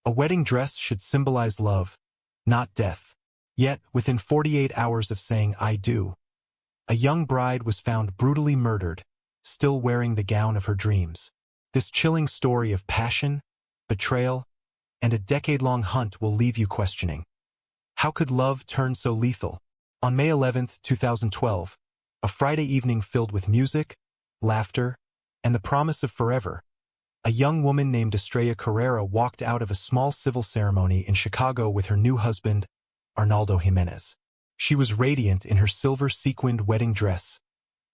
A wedding dress should symbolize love, not death. Yet, within 48 hours of saying "I do," a young bride was found brutally murdered, still wearing the gown of her dreams. This chilling story of passion, betrayal, and a decade-long hunt will leave you questioning. How could love turn so lethal? On May 11, 2012, a Friday evening filled with music, laughter, and the promise of forever, a young woman named Estrella Carrera walked out of a small civil ceremony in Chicago with her new husband, Arnaldo Jimenez. She was radiant in her silver sequined wedding dress,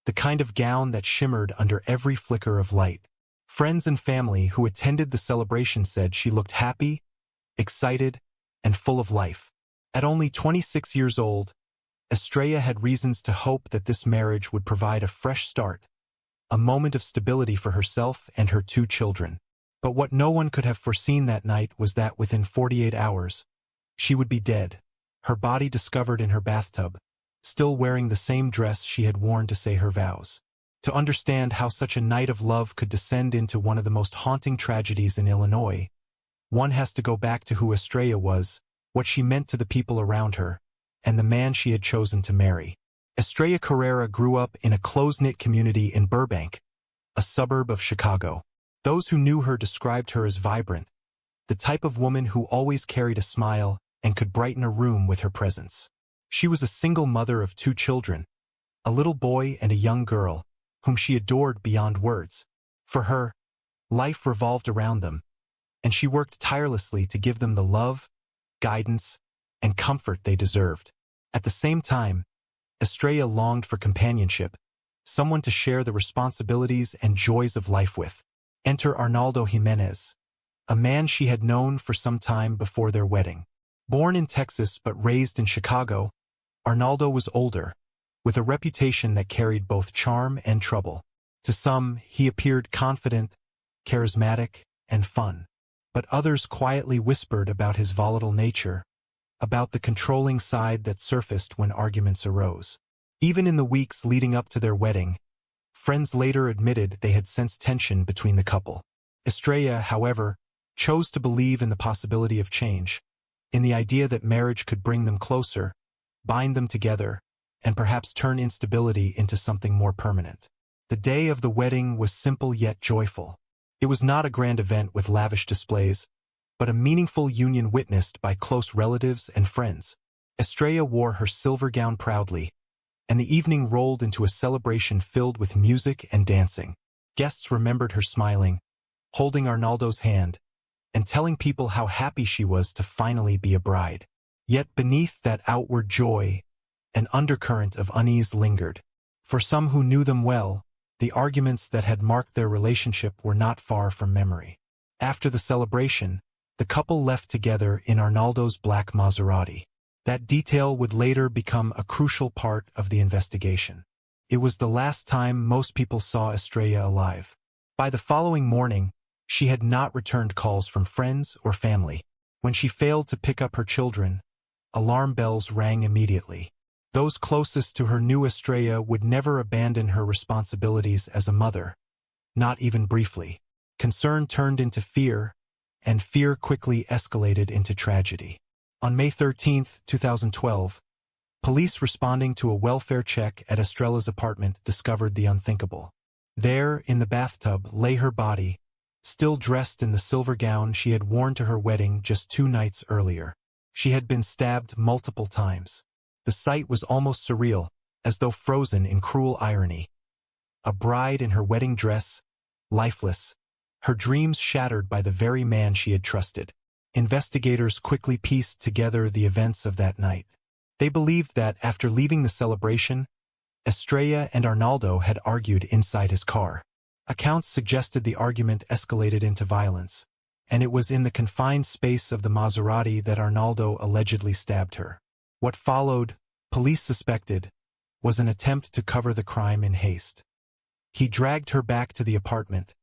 the kind of gown that shimmered under every flicker of light. Friends and family who attended the celebration said she looked happy, excited, and full of life. At only 26 years old, Estrella had reasons to hope that this marriage would provide a fresh start, a moment of stability for herself and her 2 children. But what no one could have foreseen that night was that within 48 hours, she would be dead, her body discovered in her bathtub, still wearing the same dress she had worn to say her vows. To understand how such a night of love could descend into one of the most haunting tragedies in Illinois, one has to go back to who Estrella was, what she meant to the people around her, and the man she had chosen to marry. Estrella Carrera grew up in a close-knit community in Burbank, a suburb of Chicago. Those who knew her described her as vibrant, the type of woman who always carried a smile and could brighten a room with her presence. She was a single mother of 2 children, a little boy and a young girl, whom she adored beyond words. For her, life revolved around them, and she worked tirelessly to give them the love, guidance, and comfort they deserved. At the same time, Estrella longed for companionship, someone to share the responsibilities and joys of life with. Enter Arnaldo Jimenez, a man she had known for some time before their wedding. Born in Texas but raised in Chicago, Arnaldo was older, with a reputation that carried both charm and trouble. To some, he appeared confident, charismatic, and fun. But others quietly whispered about his volatile nature, about the controlling side that surfaced when arguments arose. Even in the weeks leading up to their wedding, friends later admitted they had sensed tension between the couple. Estrella, however, chose to believe in the possibility of change, in the idea that marriage could bring them closer, bind them together, and perhaps turn instability into something more permanent. The day of the wedding was simple yet joyful. It was not a grand event with lavish displays, but a meaningful union witnessed by close relatives and friends. Estrella wore her silver gown proudly, and the evening rolled into a celebration filled with music and dancing. Guests remembered her smiling, holding Arnaldo's hand, and telling people how happy she was to finally be a bride. Yet beneath that outward joy, an undercurrent of unease lingered. For some who knew them well, the arguments that had marked their relationship were not far from memory. After the celebration, the couple left together in Arnaldo's black Maserati. That detail would later become a crucial part of the investigation. It was the last time most people saw Estrella alive. By the following morning, she had not returned calls from friends or family. When she failed to pick up her children, alarm bells rang immediately. Those closest to her new Estrella would never abandon her responsibilities as a mother, not even briefly. Concern turned into fear, and fear quickly escalated into tragedy. On May 13, 2012, police responding to a welfare check at Estrella's apartment discovered the unthinkable. There, in the bathtub, lay her body, still dressed in the silver gown she had worn to her wedding just 2 nights earlier. She had been stabbed multiple times. The sight was almost surreal, as though frozen in cruel irony. A bride in her wedding dress, lifeless, her dreams shattered by the very man she had trusted. Investigators quickly pieced together the events of that night. They believed that after leaving the celebration, Estrella and Arnaldo had argued inside his car. Accounts suggested the argument escalated into violence, and it was in the confined space of the Maserati that Arnaldo allegedly stabbed her. What followed, police suspected, was an attempt to cover the crime in haste. He dragged her back to the apartment,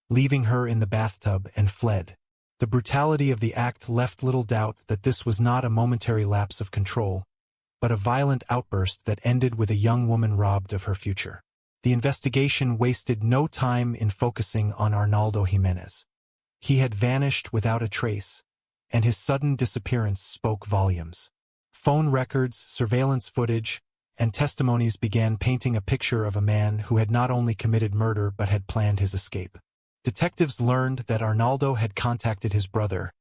leaving her in the bathtub, and fled. The brutality of the act left little doubt that this was not a momentary lapse of control, but a violent outburst that ended with a young woman robbed of her future. The investigation wasted no time in focusing on Arnaldo Jimenez. He had vanished without a trace, and his sudden disappearance spoke volumes. Phone records, surveillance footage, and testimonies began painting a picture of a man who had not only committed murder but had planned his escape. Detectives learned that Arnaldo had contacted his brother,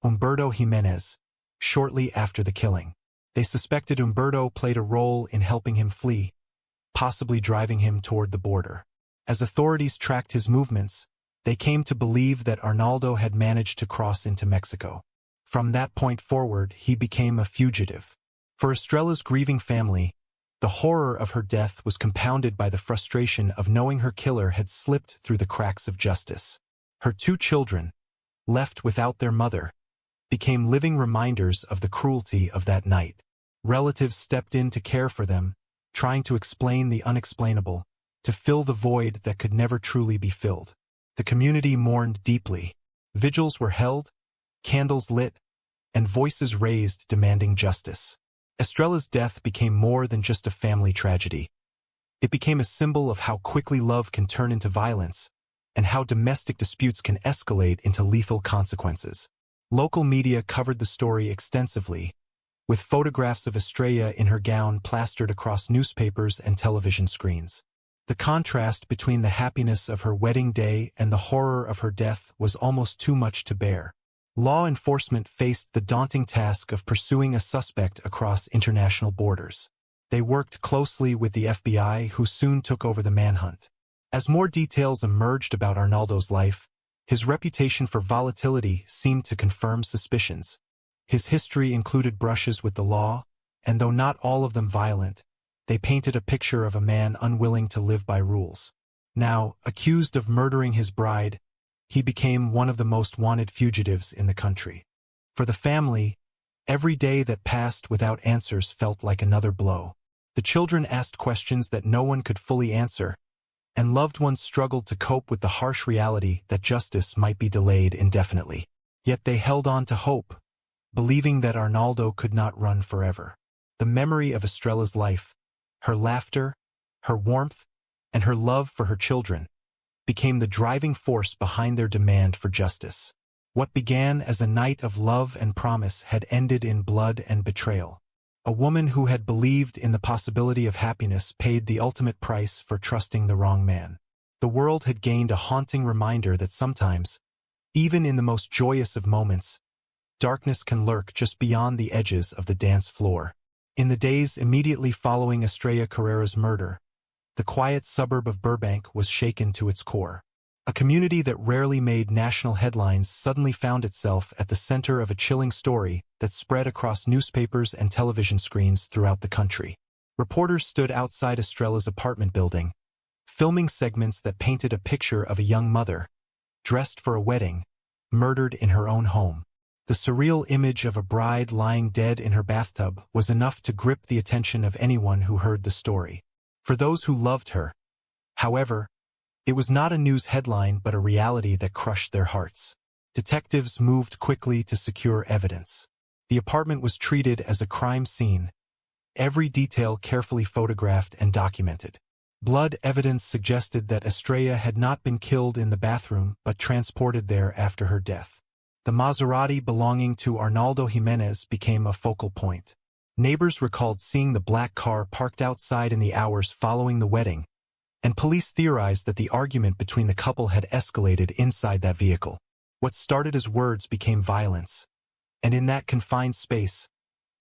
Humberto Jimenez, shortly after the killing. They suspected Humberto played a role in helping him flee, possibly driving him toward the border. As authorities tracked his movements, they came to believe that Arnaldo had managed to cross into Mexico. From that point forward, he became a fugitive. For Estrella's grieving family, the horror of her death was compounded by the frustration of knowing her killer had slipped through the cracks of justice. Her 2 children, left without their mother, became living reminders of the cruelty of that night. Relatives stepped in to care for them, trying to explain the unexplainable, to fill the void that could never truly be filled. The community mourned deeply. Vigils were held, candles lit, and voices raised demanding justice. Estrella's death became more than just a family tragedy. It became a symbol of how quickly love can turn into violence, and how domestic disputes can escalate into lethal consequences. Local media covered the story extensively, with photographs of Estrella in her gown plastered across newspapers and television screens. The contrast between the happiness of her wedding day and the horror of her death was almost too much to bear. Law enforcement faced the daunting task of pursuing a suspect across international borders. They worked closely with the FBI, who soon took over the manhunt. As more details emerged about Arnaldo's life, his reputation for volatility seemed to confirm suspicions. His history included brushes with the law, and though not all of them violent, they painted a picture of a man unwilling to live by rules. Now, accused of murdering his bride, he became one of the most wanted fugitives in the country. For the family, every day that passed without answers felt like another blow. The children asked questions that no one could fully answer, and loved ones struggled to cope with the harsh reality that justice might be delayed indefinitely. Yet they held on to hope, believing that Arnaldo could not run forever. The memory of Estrella's life, her laughter, her warmth, and her love for her children, became the driving force behind their demand for justice. What began as a night of love and promise had ended in blood and betrayal. A woman who had believed in the possibility of happiness paid the ultimate price for trusting the wrong man. The world had gained a haunting reminder that sometimes, even in the most joyous of moments, darkness can lurk just beyond the edges of the dance floor. In the days immediately following Estrella Carrera's murder, the quiet suburb of Burbank was shaken to its core. A community that rarely made national headlines suddenly found itself at the center of a chilling story that spread across newspapers and television screens throughout the country. Reporters stood outside Estrella's apartment building, filming segments that painted a picture of a young mother, dressed for a wedding, murdered in her own home. The surreal image of a bride lying dead in her bathtub was enough to grip the attention of anyone who heard the story. For those who loved her, however, it was not a news headline but a reality that crushed their hearts. Detectives moved quickly to secure evidence. The apartment was treated as a crime scene, every detail carefully photographed and documented. Blood evidence suggested that Estrella had not been killed in the bathroom but transported there after her death. The Maserati belonging to Arnaldo Jimenez became a focal point. Neighbors recalled seeing the black car parked outside in the hours following the wedding, and police theorized that the argument between the couple had escalated inside that vehicle. What started as words became violence, and in that confined space,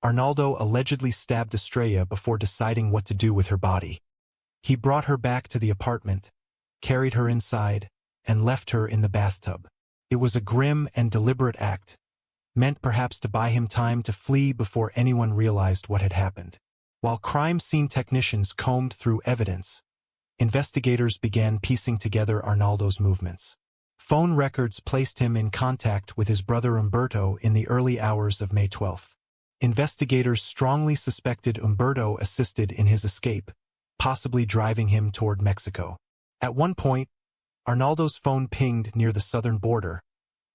Arnaldo allegedly stabbed Estrella before deciding what to do with her body. He brought her back to the apartment, carried her inside, and left her in the bathtub. It was a grim and deliberate act, meant perhaps to buy him time to flee before anyone realized what had happened. While crime scene technicians combed through evidence, investigators began piecing together Arnaldo's movements. Phone records placed him in contact with his brother Humberto in the early hours of May 12. Investigators strongly suspected Humberto assisted in his escape, possibly driving him toward Mexico. At one point, Arnaldo's phone pinged near the southern border,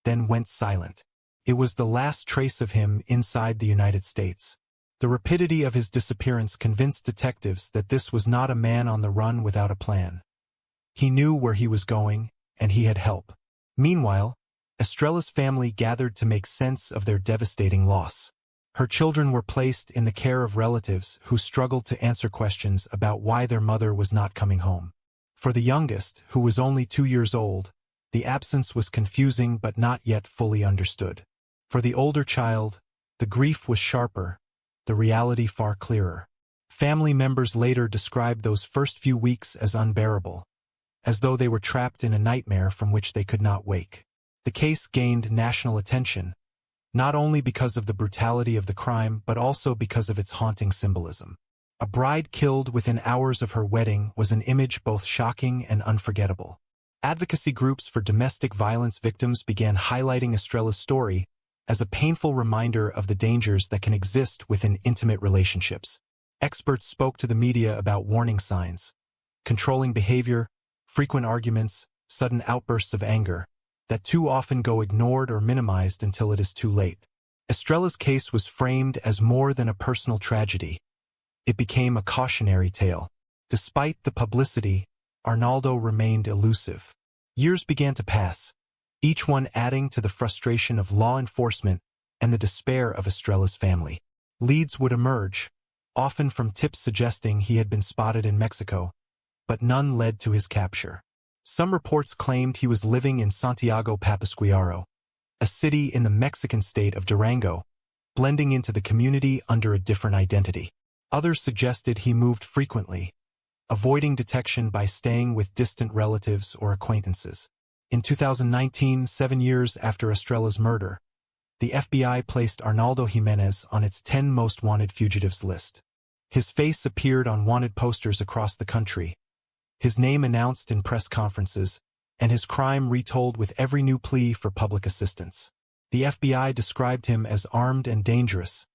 then went silent. It was the last trace of him inside the United States. The rapidity of his disappearance convinced detectives that this was not a man on the run without a plan. He knew where he was going, and he had help. Meanwhile, Estrella's family gathered to make sense of their devastating loss. Her children were placed in the care of relatives who struggled to answer questions about why their mother was not coming home. For the youngest, who was only 2 years old, the absence was confusing but not yet fully understood. For the older child, the grief was sharper, the reality far clearer. Family members later described those first few weeks as unbearable, as though they were trapped in a nightmare from which they could not wake. The case gained national attention, not only because of the brutality of the crime but also because of its haunting symbolism. A bride killed within hours of her wedding was an image both shocking and unforgettable. Advocacy groups for domestic violence victims began highlighting Estrella's story as a painful reminder of the dangers that can exist within intimate relationships. Experts spoke to the media about warning signs, controlling behavior, frequent arguments, sudden outbursts of anger, that too often go ignored or minimized until it is too late. Estrella's case was framed as more than a personal tragedy. It became a cautionary tale. Despite the publicity, Arnaldo remained elusive. Years began to pass, each one adding to the frustration of law enforcement and the despair of Estrella's family. Leads would emerge, often from tips suggesting he had been spotted in Mexico, but none led to his capture. Some reports claimed he was living in Santiago Papasquiaro, a city in the Mexican state of Durango, blending into the community under a different identity. Others suggested he moved frequently, avoiding detection by staying with distant relatives or acquaintances. In 2019, 7 years after Estrella's murder, the FBI placed Arnaldo Jimenez on its 10 most wanted fugitives list. His face appeared on wanted posters across the country, his name announced in press conferences, and his crime retold with every new plea for public assistance. The FBI described him as armed and dangerous,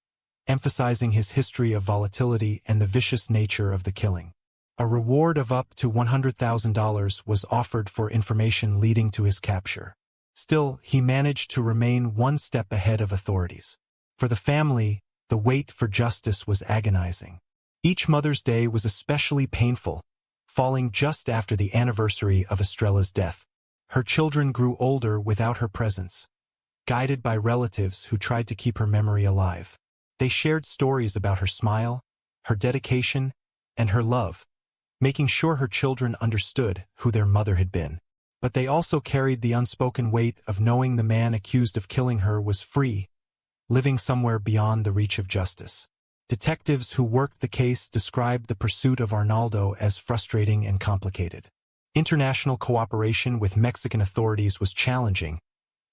emphasizing his history of volatility and the vicious nature of the killing. A reward of up to $100,000 was offered for information leading to his capture. Still, he managed to remain one step ahead of authorities. For the family, the wait for justice was agonizing. Each Mother's Day was especially painful, falling just after the anniversary of Estrella's death. Her children grew older without her presence, guided by relatives who tried to keep her memory alive. They shared stories about her smile, her dedication, and her love, making sure her children understood who their mother had been. But they also carried the unspoken weight of knowing the man accused of killing her was free, living somewhere beyond the reach of justice. Detectives who worked the case described the pursuit of Arnaldo as frustrating and complicated. International cooperation with Mexican authorities was challenging,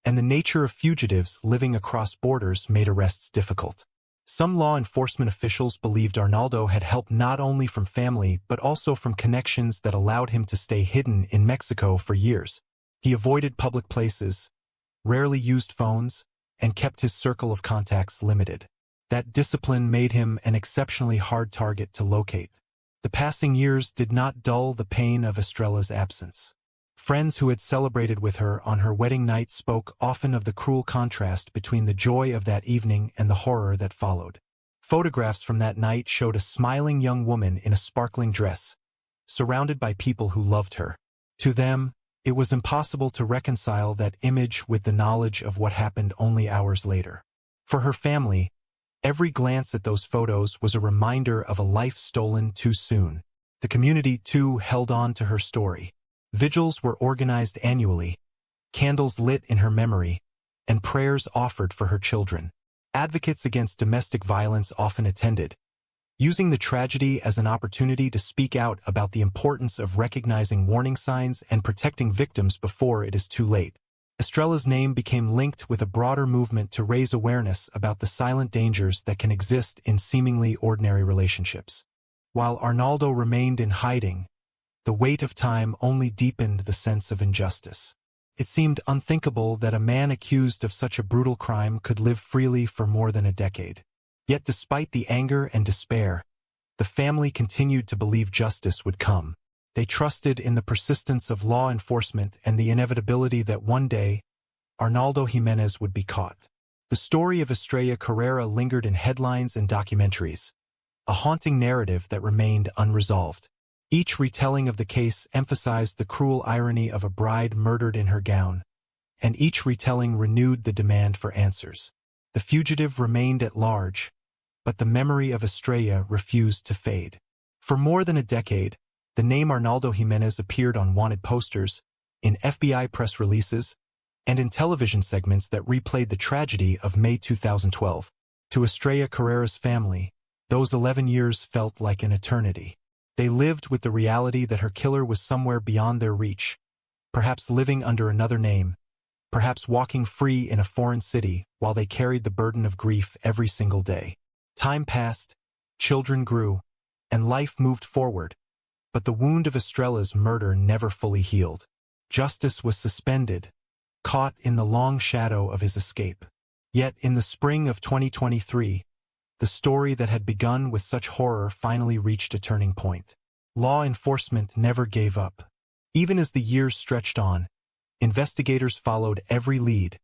and the nature of fugitives living across borders made arrests difficult. Some law enforcement officials believed Arnaldo had help not only from family but also from connections that allowed him to stay hidden in Mexico for years. He avoided public places, rarely used phones, and kept his circle of contacts limited. That discipline made him an exceptionally hard target to locate. The passing years did not dull the pain of Estrella's absence. Friends who had celebrated with her on her wedding night spoke often of the cruel contrast between the joy of that evening and the horror that followed. Photographs from that night showed a smiling young woman in a sparkling dress, surrounded by people who loved her. To them, it was impossible to reconcile that image with the knowledge of what happened only hours later. For her family, every glance at those photos was a reminder of a life stolen too soon. The community, too, held on to her story. Vigils were organized annually, candles lit in her memory, and prayers offered for her children. Advocates against domestic violence often attended, using the tragedy as an opportunity to speak out about the importance of recognizing warning signs and protecting victims before it is too late. Estrella's name became linked with a broader movement to raise awareness about the silent dangers that can exist in seemingly ordinary relationships. While Arnaldo remained in hiding, the weight of time only deepened the sense of injustice. It seemed unthinkable that a man accused of such a brutal crime could live freely for more than a decade. Yet despite the anger and despair, the family continued to believe justice would come. They trusted in the persistence of law enforcement and the inevitability that one day, Arnaldo Jimenez would be caught. The story of Estrella Carrera lingered in headlines and documentaries, a haunting narrative that remained unresolved. Each retelling of the case emphasized the cruel irony of a bride murdered in her gown, and each retelling renewed the demand for answers. The fugitive remained at large, but the memory of Estrella refused to fade. For more than a decade, the name Arnaldo Jimenez appeared on wanted posters, in FBI press releases, and in television segments that replayed the tragedy of May 2012. To Estrella Carrera's family, those 11 years felt like an eternity. They lived with the reality that her killer was somewhere beyond their reach, perhaps living under another name, perhaps walking free in a foreign city while they carried the burden of grief every single day. Time passed, children grew, and life moved forward, but the wound of Estrella's murder never fully healed. Justice was suspended, caught in the long shadow of his escape. Yet in the spring of 2023, the story that had begun with such horror finally reached a turning point. Law enforcement never gave up. Even as the years stretched on, investigators followed every lead,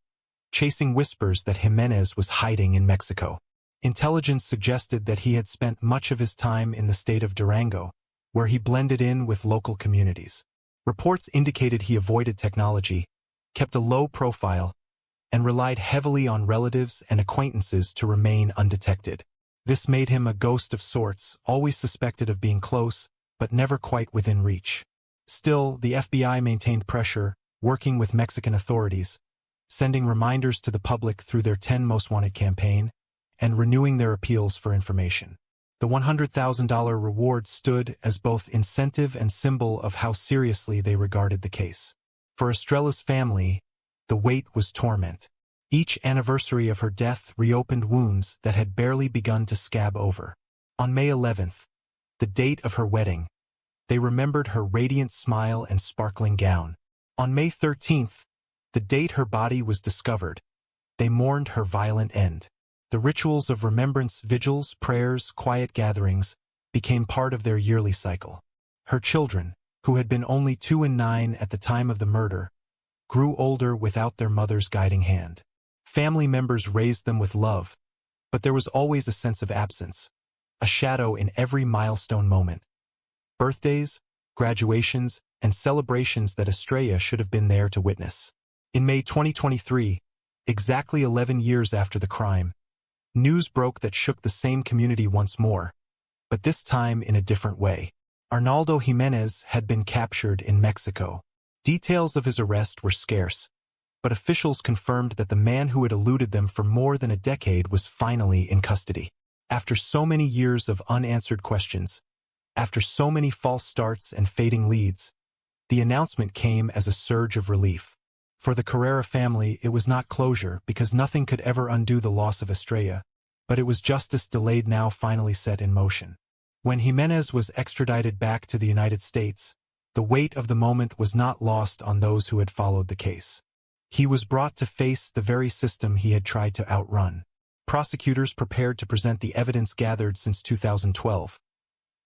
chasing whispers that Jimenez was hiding in Mexico. Intelligence suggested that he had spent much of his time in the state of Durango, where he blended in with local communities. Reports indicated he avoided technology, kept a low profile, and relied heavily on relatives and acquaintances to remain undetected. This made him a ghost of sorts, always suspected of being close, but never quite within reach. Still, the FBI maintained pressure, working with Mexican authorities, sending reminders to the public through their 10 Most Wanted campaign, and renewing their appeals for information. The $100,000 reward stood as both incentive and symbol of how seriously they regarded the case. For Estrella's family, the wait was torment. Each anniversary of her death reopened wounds that had barely begun to scab over. On May 11th, the date of her wedding, they remembered her radiant smile and sparkling gown. On May 13th, the date her body was discovered, they mourned her violent end. The rituals of remembrance, vigils, prayers, quiet gatherings, became part of their yearly cycle. Her children, who had been only 2 and 9 at the time of the murder, grew older without their mother's guiding hand. Family members raised them with love, but there was always a sense of absence, a shadow in every milestone moment. Birthdays, graduations, and celebrations that Estrella should have been there to witness. In May 2023, exactly 11 years after the crime, news broke that shook the same community once more, but this time in a different way. Arnaldo Jimenez had been captured in Mexico. Details of his arrest were scarce, but officials confirmed that the man who had eluded them for more than a decade was finally in custody. After so many years of unanswered questions, after so many false starts and fading leads, the announcement came as a surge of relief. For the Carrera family, it was not closure because nothing could ever undo the loss of Estrella, but it was justice delayed now finally set in motion. When Jimenez was extradited back to the United States, the weight of the moment was not lost on those who had followed the case. He was brought to face the very system he had tried to outrun. Prosecutors prepared to present the evidence gathered since 2012.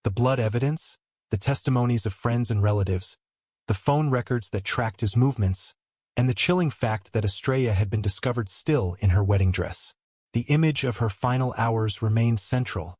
The blood evidence, the testimonies of friends and relatives, the phone records that tracked his movements, and the chilling fact that Estrella had been discovered still in her wedding dress. The image of her final hours remained central,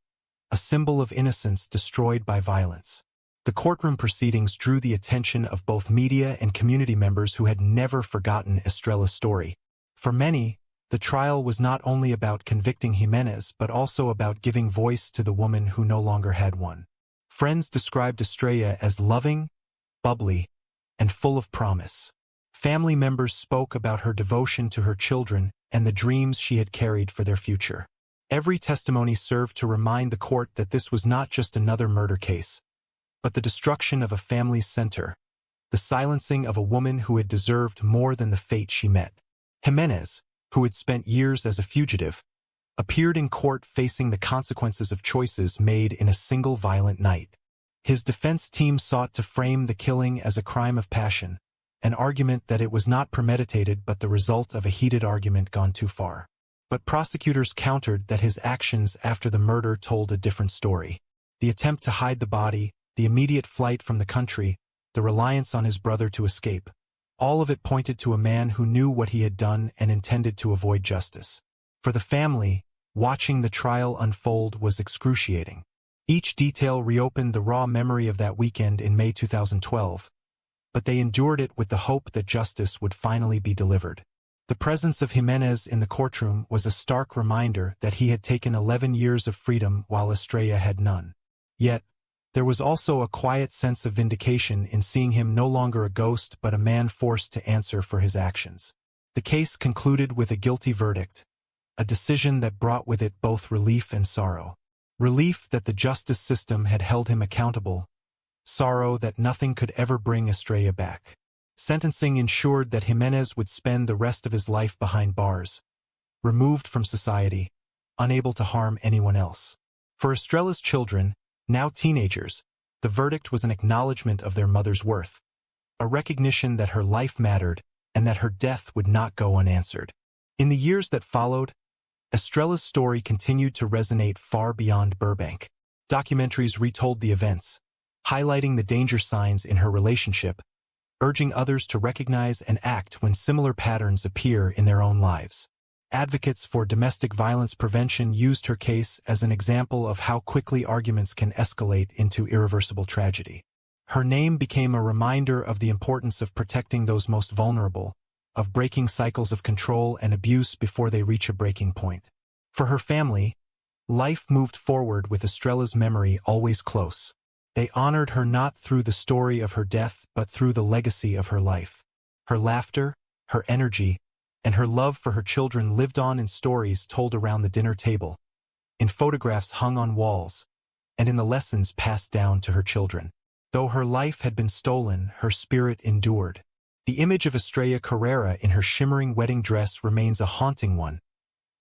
a symbol of innocence destroyed by violence. The courtroom proceedings drew the attention of both media and community members who had never forgotten Estrella's story. For many, the trial was not only about convicting Jimenez but also about giving voice to the woman who no longer had one. Friends described Estrella as loving, bubbly, and full of promise. Family members spoke about her devotion to her children and the dreams she had carried for their future. Every testimony served to remind the court that this was not just another murder case, but the destruction of a family's center, the silencing of a woman who had deserved more than the fate she met. Jimenez, who had spent years as a fugitive, appeared in court facing the consequences of choices made in a single violent night. His defense team sought to frame the killing as a crime of passion, an argument that it was not premeditated but the result of a heated argument gone too far. But prosecutors countered that his actions after the murder told a different story. The attempt to hide the body, the immediate flight from the country, the reliance on his brother to escape, all of it pointed to a man who knew what he had done and intended to avoid justice. For the family, watching the trial unfold was excruciating. Each detail reopened the raw memory of that weekend in May 2012, but they endured it with the hope that justice would finally be delivered. The presence of Jimenez in the courtroom was a stark reminder that he had taken 11 years of freedom while Estrella had none. Yet, there was also a quiet sense of vindication in seeing him no longer a ghost but a man forced to answer for his actions. The case concluded with a guilty verdict, a decision that brought with it both relief and sorrow. Relief that the justice system had held him accountable, sorrow that nothing could ever bring Estrella back. Sentencing ensured that Jimenez would spend the rest of his life behind bars, removed from society, unable to harm anyone else. For Estrella's children, now teenagers, the verdict was an acknowledgement of their mother's worth, a recognition that her life mattered and that her death would not go unanswered. In the years that followed, Estrella's story continued to resonate far beyond Burbank. Documentaries retold the events, highlighting the danger signs in her relationship, urging others to recognize and act when similar patterns appear in their own lives. Advocates for domestic violence prevention used her case as an example of how quickly arguments can escalate into irreversible tragedy. Her name became a reminder of the importance of protecting those most vulnerable, of breaking cycles of control and abuse before they reach a breaking point. For her family, life moved forward with Estrella's memory always close. They honored her not through the story of her death but through the legacy of her life. Her laughter, her energy, and her love for her children lived on in stories told around the dinner table, in photographs hung on walls, and in the lessons passed down to her children. Though her life had been stolen, her spirit endured. The image of Estrella Carrera in her shimmering wedding dress remains a haunting one,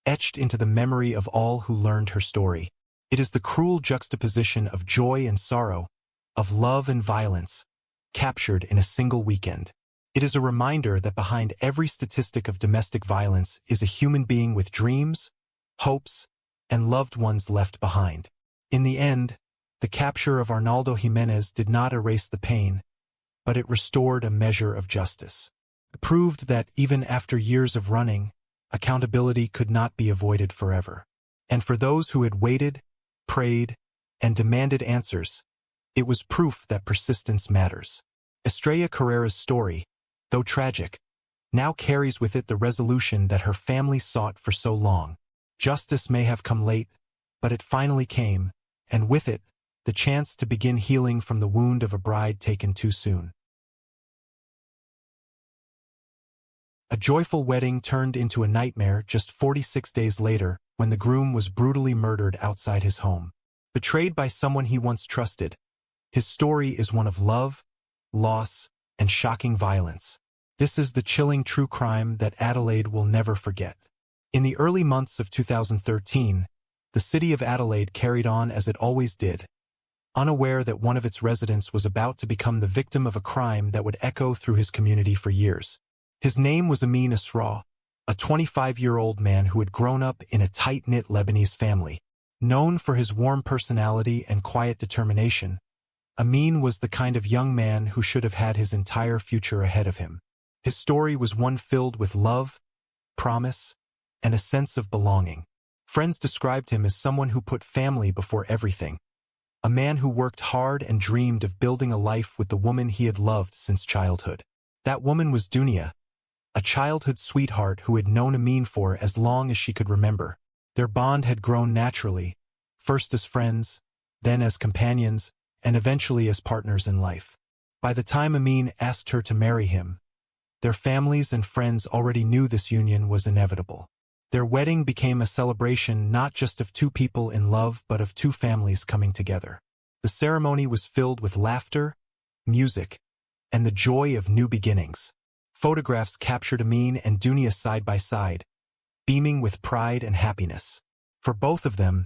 etched into the memory of all who learned her story. It is the cruel juxtaposition of joy and sorrow, of love and violence, captured in a single weekend. It is a reminder that behind every statistic of domestic violence is a human being with dreams, hopes, and loved ones left behind. In the end, the capture of Arnaldo Jimenez did not erase the pain, but it restored a measure of justice. It proved that even after years of running, accountability could not be avoided forever. And for those who had waited, prayed, and demanded answers, it was proof that persistence matters. Estrella Carrera's story, though tragic, now carries with it the resolution that her family sought for so long. Justice may have come late, but it finally came, and with it, the chance to begin healing from the wound of a bride taken too soon. A joyful wedding turned into a nightmare just 46 days later when the groom was brutally murdered outside his home. Betrayed by someone he once trusted, his story is one of love, loss, and shocking violence. This is the chilling true crime that Adelaide will never forget. In the early months of 2013, the city of Adelaide carried on as it always did, unaware that one of its residents was about to become the victim of a crime that would echo through his community for years. His name was Amin Asra, a 25-year-old man who had grown up in a tight-knit Lebanese family. Known for his warm personality and quiet determination, Amin was the kind of young man who should have had his entire future ahead of him. His story was one filled with love, promise, and a sense of belonging. Friends described him as someone who put family before everything, a man who worked hard and dreamed of building a life with the woman he had loved since childhood. That woman was Dunia, a childhood sweetheart who had known Amin for as long as she could remember. Their bond had grown naturally, first as friends, then as companions, and eventually as partners in life. By the time Amin asked her to marry him, their families and friends already knew this union was inevitable. Their wedding became a celebration not just of two people in love but of two families coming together. The ceremony was filled with laughter, music, and the joy of new beginnings. Photographs captured Amin and Dunia side by side, beaming with pride and happiness. For both of them,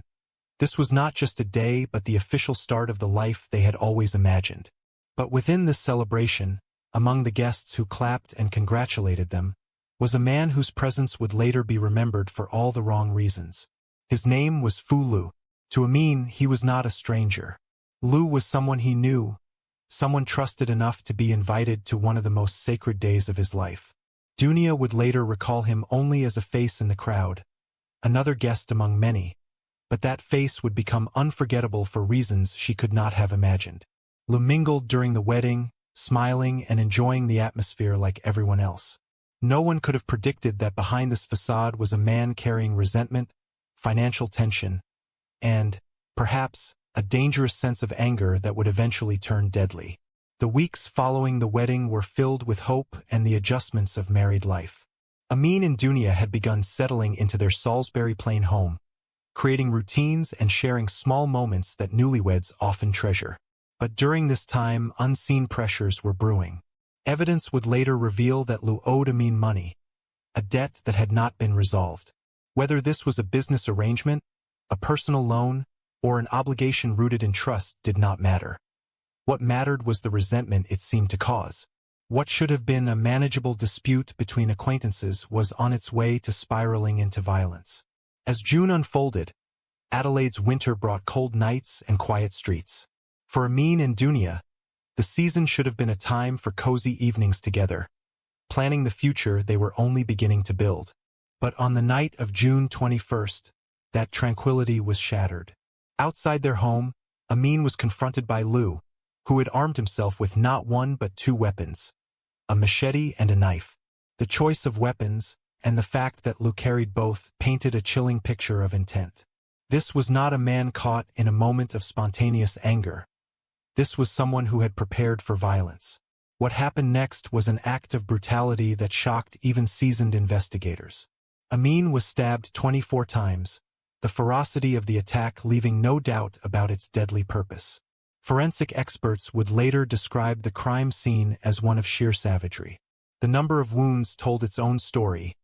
this was not just a day but the official start of the life they had always imagined. But within this celebration, among the guests who clapped and congratulated them, was a man whose presence would later be remembered for all the wrong reasons. His name was Fulu. To Amin, he was not a stranger. Lou was someone he knew, someone trusted enough to be invited to one of the most sacred days of his life. Dunia would later recall him only as a face in the crowd, another guest among many, but that face would become unforgettable for reasons she could not have imagined. Lou mingled during the wedding, smiling and enjoying the atmosphere like everyone else. No one could have predicted that behind this facade was a man carrying resentment, financial tension, and, perhaps, a dangerous sense of anger that would eventually turn deadly. The weeks following the wedding were filled with hope and the adjustments of married life. Amin and Dunia had begun settling into their Salisbury Plain home, creating routines and sharing small moments that newlyweds often treasure. But during this time, unseen pressures were brewing. Evidence would later reveal that Lou owed Amin money, a debt that had not been resolved. Whether this was a business arrangement, a personal loan, or an obligation rooted in trust did not matter. What mattered was the resentment it seemed to cause. What should have been a manageable dispute between acquaintances was on its way to spiraling into violence. As June unfolded, Adelaide's winter brought cold nights and quiet streets. For Amin and Dunia, the season should have been a time for cozy evenings together, planning the future they were only beginning to build. But on the night of June 21st, that tranquility was shattered. Outside their home, Amin was confronted by Lou, who had armed himself with not one but two weapons, a machete and a knife. The choice of weapons, and the fact that Lou carried both, painted a chilling picture of intent. This was not a man caught in a moment of spontaneous anger. This was someone who had prepared for violence. What happened next was an act of brutality that shocked even seasoned investigators. Amin was stabbed 24 times, the ferocity of the attack leaving no doubt about its deadly purpose. Forensic experts would later describe the crime scene as one of sheer savagery. The number of wounds told its own story.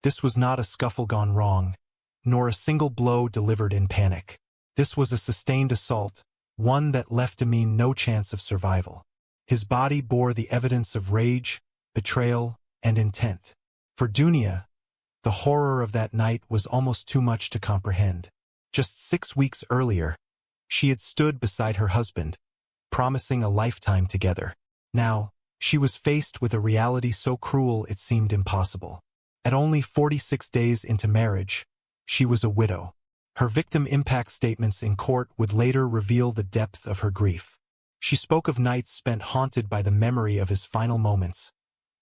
This was not a scuffle gone wrong, nor a single blow delivered in panic. This was a sustained assault, one that left Amin no chance of survival. His body bore the evidence of rage, betrayal, and intent. For Dunia, the horror of that night was almost too much to comprehend. Just 6 weeks earlier, she had stood beside her husband, promising a lifetime together. Now, she was faced with a reality so cruel it seemed impossible. At only 46 days into marriage, she was a widow. Her victim impact statements in court would later reveal the depth of her grief. She spoke of nights spent haunted by the memory of his final moments,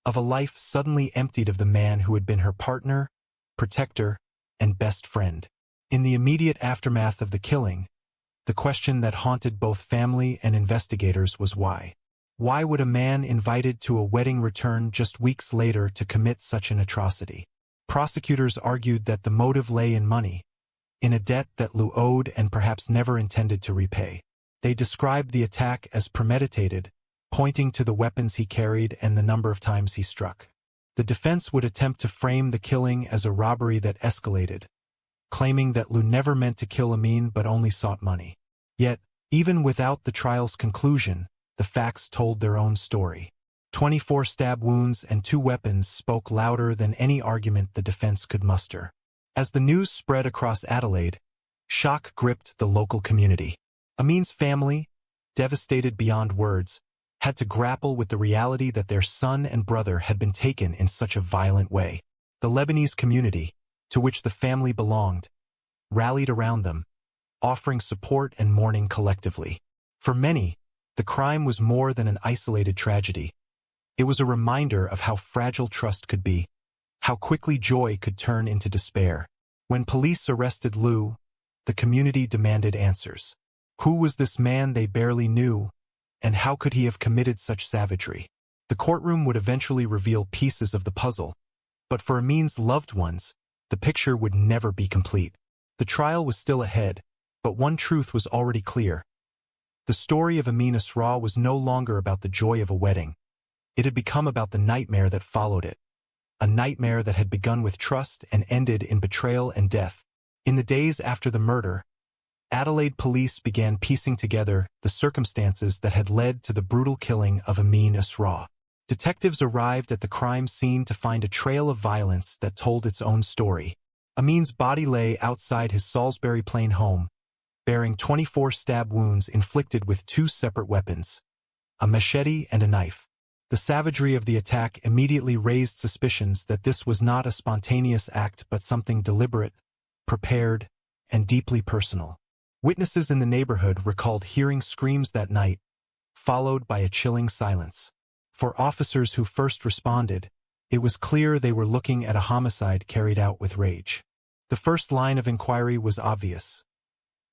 of a life suddenly emptied of the man who had been her partner, protector, and best friend. In the immediate aftermath of the killing, the question that haunted both family and investigators was why. Why would a man invited to a wedding return just weeks later to commit such an atrocity? Prosecutors argued that the motive lay in money, in a debt that Lou owed and perhaps never intended to repay. They described the attack as premeditated, pointing to the weapons he carried and the number of times he struck. The defense would attempt to frame the killing as a robbery that escalated, claiming that Lou never meant to kill Amin but only sought money. Yet, even without the trial's conclusion, the facts told their own story. 24 stab wounds and 2 weapons spoke louder than any argument the defense could muster. As the news spread across Adelaide, shock gripped the local community. Amin's family, devastated beyond words, had to grapple with the reality that their son and brother had been taken in such a violent way. The Lebanese community, to which the family belonged, rallied around them, offering support and mourning collectively. For many, the crime was more than an isolated tragedy. It was a reminder of how fragile trust could be, how quickly joy could turn into despair. When police arrested Lou, the community demanded answers. Who was this man they barely knew, and how could he have committed such savagery? The courtroom would eventually reveal pieces of the puzzle, but for Amin's loved ones, the picture would never be complete. The trial was still ahead, but one truth was already clear. The story of Amin Asra was no longer about the joy of a wedding. It had become about the nightmare that followed it. A nightmare that had begun with trust and ended in betrayal and death. In the days after the murder, Adelaide police began piecing together the circumstances that had led to the brutal killing of Amin Asra. Detectives arrived at the crime scene to find a trail of violence that told its own story. Amin's body lay outside his Salisbury Plain home, bearing 24 stab wounds inflicted with 2 separate weapons, a machete and a knife. The savagery of the attack immediately raised suspicions that this was not a spontaneous act but something deliberate, prepared, and deeply personal. Witnesses in the neighborhood recalled hearing screams that night, followed by a chilling silence. For officers who first responded, it was clear they were looking at a homicide carried out with rage. The first line of inquiry was obvious.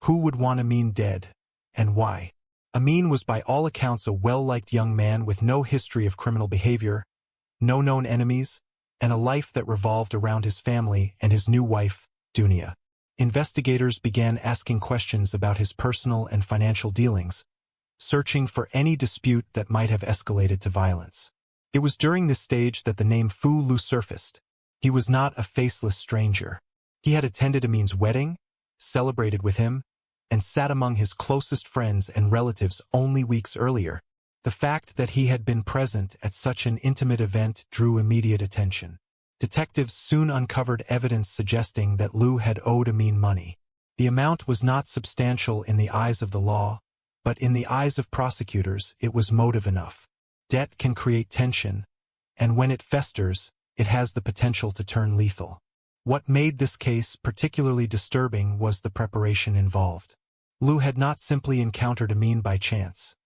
Who would want Amin dead, and why? Amin was by all accounts a well-liked young man with no history of criminal behavior, no known enemies, and a life that revolved around his family and his new wife, Dunia. Investigators began asking questions about his personal and financial dealings, searching for any dispute that might have escalated to violence. It was during this stage that the name Fu Lu surfaced. He was not a faceless stranger. He had attended Amin's wedding, celebrated with him, and sat among his closest friends and relatives only weeks earlier. The fact that he had been present at such an intimate event drew immediate attention. Detectives soon uncovered evidence suggesting that Lu had owed Amin money. The amount was not substantial in the eyes of the law, but in the eyes of prosecutors it was motive enough. Debt can create tension, and when it festers, it has the potential to turn lethal. What made this case particularly disturbing was the preparation involved. Lu had not simply encountered Amin by chance.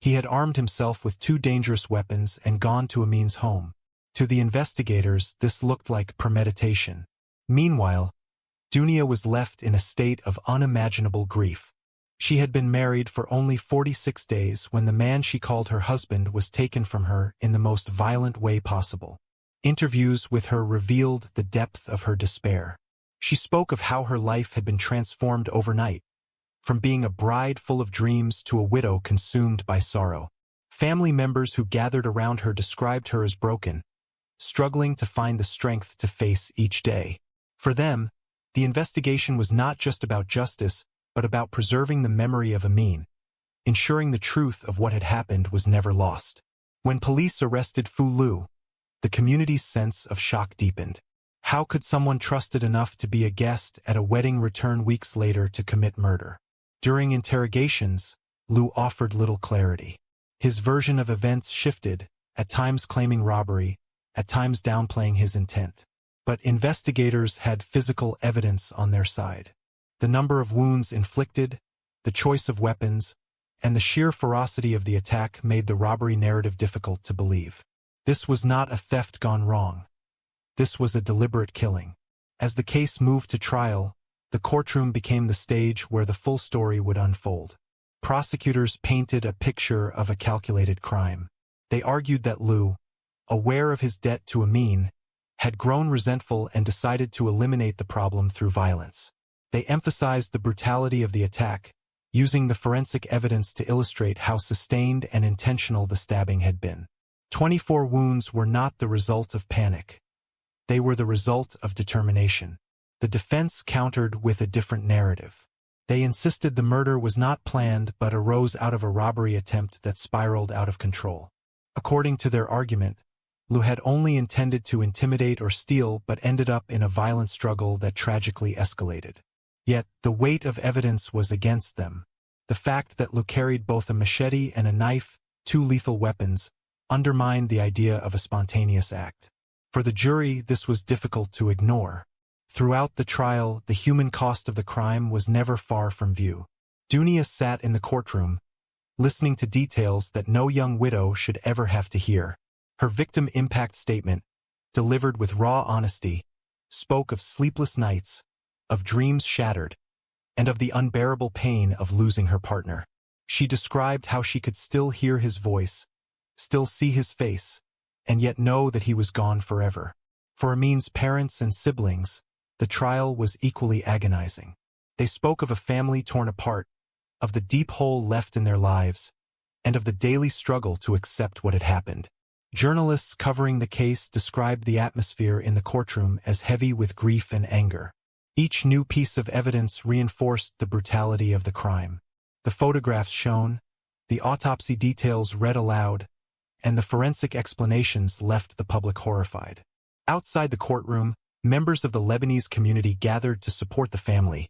He had armed himself with 2 dangerous weapons and gone to Amin's home. To the investigators, this looked like premeditation. Meanwhile, Dunia was left in a state of unimaginable grief. She had been married for only 46 days when the man she called her husband was taken from her in the most violent way possible. Interviews with her revealed the depth of her despair. She spoke of how her life had been transformed overnight, from being a bride full of dreams to a widow consumed by sorrow. Family members who gathered around her described her as broken, struggling to find the strength to face each day. For them, the investigation was not just about justice, but about preserving the memory of Amin, ensuring the truth of what had happened was never lost. When police arrested Fu Lu, the community's sense of shock deepened. How could someone trusted enough to be a guest at a wedding return weeks later to commit murder? During interrogations, Lu offered little clarity. His version of events shifted, at times claiming robbery, at times downplaying his intent. But investigators had physical evidence on their side. The number of wounds inflicted, the choice of weapons, and the sheer ferocity of the attack made the robbery narrative difficult to believe. This was not a theft gone wrong. This was a deliberate killing. As the case moved to trial, the courtroom became the stage where the full story would unfold. Prosecutors painted a picture of a calculated crime. They argued that Lu, aware of his debt to Amin, had grown resentful and decided to eliminate the problem through violence. They emphasized the brutality of the attack, using the forensic evidence to illustrate how sustained and intentional the stabbing had been. 24 wounds were not the result of panic. They were the result of determination. The defense countered with a different narrative. They insisted the murder was not planned but arose out of a robbery attempt that spiraled out of control. According to their argument, Lu had only intended to intimidate or steal but ended up in a violent struggle that tragically escalated. Yet, the weight of evidence was against them. The fact that Lu carried both a machete and a knife, 2 lethal weapons, undermined the idea of a spontaneous act. For the jury, this was difficult to ignore. Throughout the trial, the human cost of the crime was never far from view. Dunia sat in the courtroom, listening to details that no young widow should ever have to hear. Her victim impact statement, delivered with raw honesty, spoke of sleepless nights, of dreams shattered, and of the unbearable pain of losing her partner. She described how she could still hear his voice, still see his face, and yet know that he was gone forever. For Amin's parents and siblings, the trial was equally agonizing. They spoke of a family torn apart, of the deep hole left in their lives, and of the daily struggle to accept what had happened. Journalists covering the case described the atmosphere in the courtroom as heavy with grief and anger. Each new piece of evidence reinforced the brutality of the crime. The photographs shown, the autopsy details read aloud, and the forensic explanations left the public horrified. Outside the courtroom, members of the Lebanese community gathered to support the family,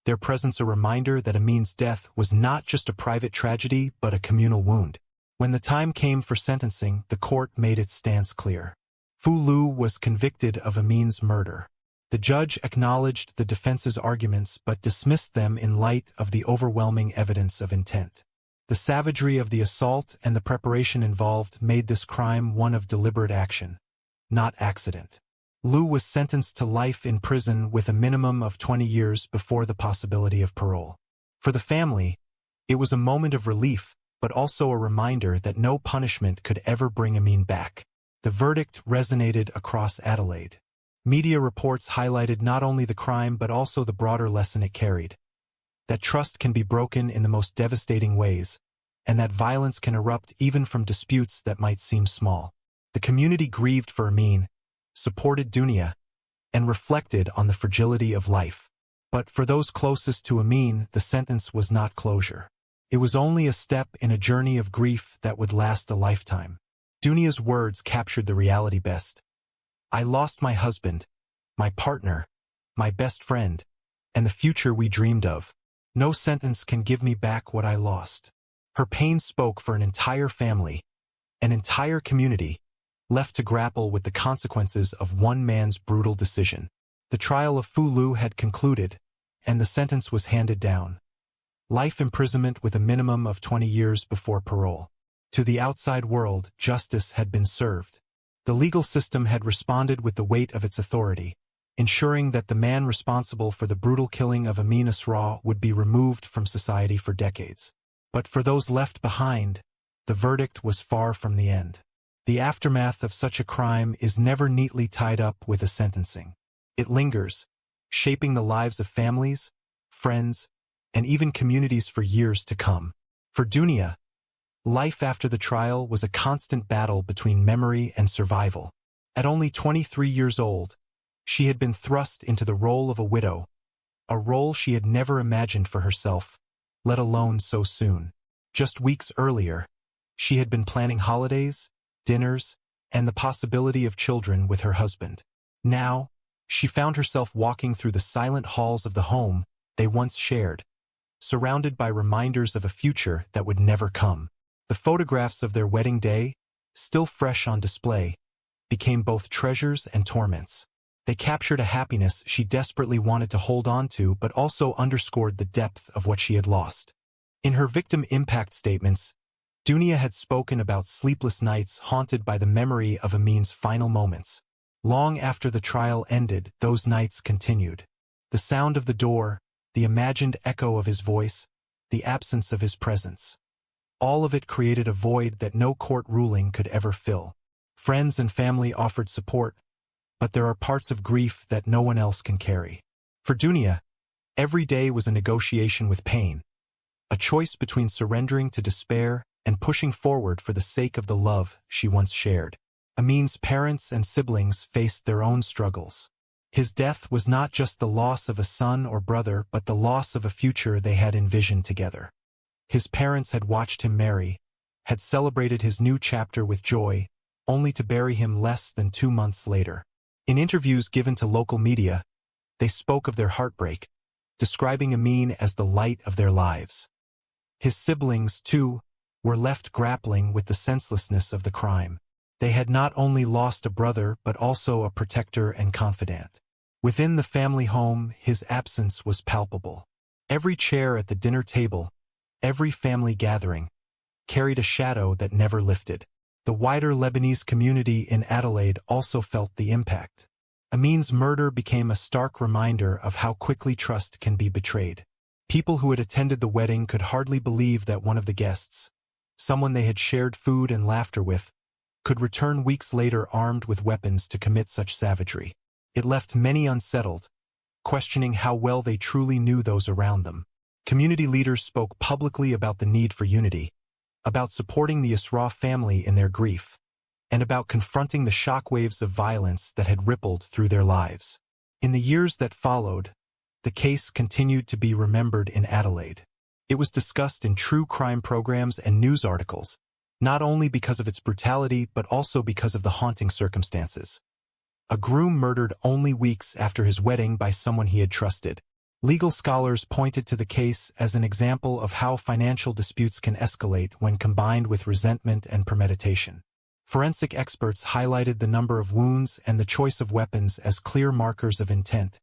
their presence a reminder that Amin's death was not just a private tragedy but a communal wound. When the time came for sentencing, the court made its stance clear. Fu Lu was convicted of Amin's murder. The judge acknowledged the defense's arguments but dismissed them in light of the overwhelming evidence of intent. The savagery of the assault and the preparation involved made this crime one of deliberate action, not accident. Lu was sentenced to life in prison with a minimum of 20 years before the possibility of parole. For the family, it was a moment of relief, but also a reminder that no punishment could ever bring Amin back. The verdict resonated across Adelaide. Media reports highlighted not only the crime but also the broader lesson it carried. That trust can be broken in the most devastating ways, and that violence can erupt even from disputes that might seem small. The community grieved for Amin, supported Dunia, and reflected on the fragility of life. But for those closest to Amin, the sentence was not closure. It was only a step in a journey of grief that would last a lifetime. Dunia's words captured the reality best. I lost my husband, my partner, my best friend, and the future we dreamed of. No sentence can give me back what I lost. Her pain spoke for an entire family, an entire community, left to grapple with the consequences of one man's brutal decision. The trial of Fu Lu had concluded, and the sentence was handed down. Life imprisonment with a minimum of 20 years before parole. To the outside world, justice had been served. The legal system had responded with the weight of its authority, ensuring that the man responsible for the brutal killing of Amin Asra would be removed from society for decades. But for those left behind, the verdict was far from the end. The aftermath of such a crime is never neatly tied up with a sentencing. It lingers, shaping the lives of families, friends, and even communities for years to come. For Dunia, life after the trial was a constant battle between memory and survival. At only 23 years old, she had been thrust into the role of a widow, a role she had never imagined for herself, let alone so soon. Just weeks earlier, she had been planning holidays, dinners, and the possibility of children with her husband. Now, she found herself walking through the silent halls of the home they once shared, surrounded by reminders of a future that would never come. The photographs of their wedding day, still fresh on display, became both treasures and torments. They captured a happiness she desperately wanted to hold on to but also underscored the depth of what she had lost. In her victim impact statements, Dunia had spoken about sleepless nights haunted by the memory of Amin's final moments. Long after the trial ended, those nights continued. The sound of the door, the imagined echo of his voice, the absence of his presence. All of it created a void that no court ruling could ever fill. Friends and family offered support, but there are parts of grief that no one else can carry. For Dunia, every day was a negotiation with pain, a choice between surrendering to despair and pushing forward for the sake of the love she once shared. Amin's parents and siblings faced their own struggles. His death was not just the loss of a son or brother but the loss of a future they had envisioned together. His parents had watched him marry, had celebrated his new chapter with joy, only to bury him less than 2 months later. In interviews given to local media, they spoke of their heartbreak, describing Amin as the light of their lives. His siblings, too, were left grappling with the senselessness of the crime. They had not only lost a brother but also a protector and confidant. Within the family home, his absence was palpable. Every chair at the dinner table, every family gathering, carried a shadow that never lifted. The wider Lebanese community in Adelaide also felt the impact. Amin's murder became a stark reminder of how quickly trust can be betrayed. People who had attended the wedding could hardly believe that one of the guests, someone they had shared food and laughter with, could return weeks later armed with weapons to commit such savagery. It left many unsettled, questioning how well they truly knew those around them. Community leaders spoke publicly about the need for unity, about supporting the Asra family in their grief, and about confronting the shockwaves of violence that had rippled through their lives. In the years that followed, the case continued to be remembered in Adelaide. It was discussed in true crime programs and news articles, not only because of its brutality but also because of the haunting circumstances. A groom murdered only weeks after his wedding by someone he had trusted. Legal scholars pointed to the case as an example of how financial disputes can escalate when combined with resentment and premeditation. Forensic experts highlighted the number of wounds and the choice of weapons as clear markers of intent,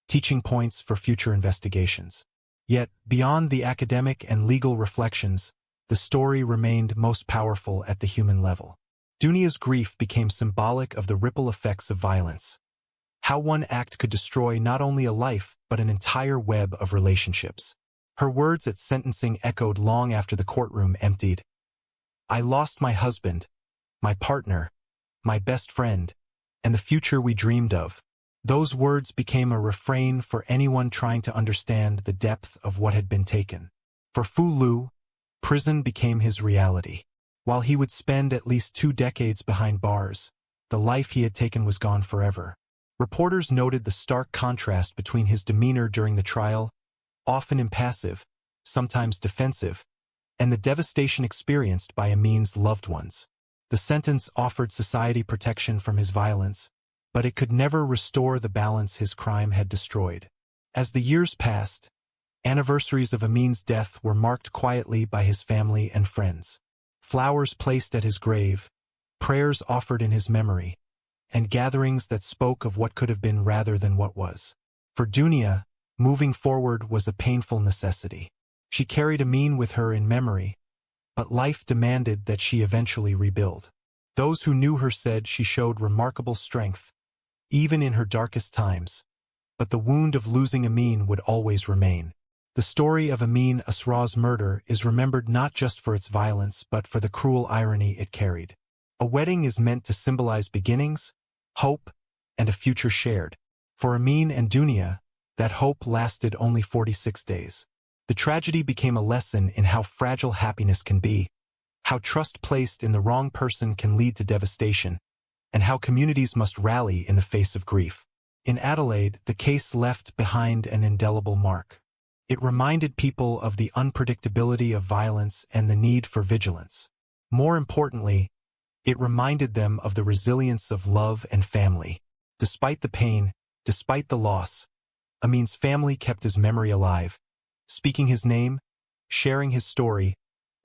teaching points for future investigations. Yet, beyond the academic and legal reflections, the story remained most powerful at the human level. Dunia's grief became symbolic of the ripple effects of violence. How one act could destroy not only a life, but an entire web of relationships. Her words at sentencing echoed long after the courtroom emptied. "I lost my husband, my partner, my best friend, and the future we dreamed of." Those words became a refrain for anyone trying to understand the depth of what had been taken. For Fu Lu, prison became his reality. While he would spend at least 2 decades behind bars, the life he had taken was gone forever. Reporters noted the stark contrast between his demeanor during the trial, often impassive, sometimes defensive, and the devastation experienced by Amin's loved ones. The sentence offered society protection from his violence, but it could never restore the balance his crime had destroyed. As the years passed, anniversaries of Amin's death were marked quietly by his family and friends. Flowers placed at his grave, prayers offered in his memory, and gatherings that spoke of what could have been rather than what was. For Dunia, moving forward was a painful necessity. She carried Amin with her in memory, but life demanded that she eventually rebuild. Those who knew her said she showed remarkable strength, even in her darkest times, but the wound of losing Amin would always remain. The story of Amin Asra's murder is remembered not just for its violence but for the cruel irony it carried. A wedding is meant to symbolize beginnings, hope, and a future shared. For Amin and Dunia, that hope lasted only 46 days. The tragedy became a lesson in how fragile happiness can be, how trust placed in the wrong person can lead to devastation, and how communities must rally in the face of grief. In Adelaide, the case left behind an indelible mark. It reminded people of the unpredictability of violence and the need for vigilance. More importantly, it reminded them of the resilience of love and family. Despite the pain, despite the loss, Amin's family kept his memory alive, speaking his name, sharing his story,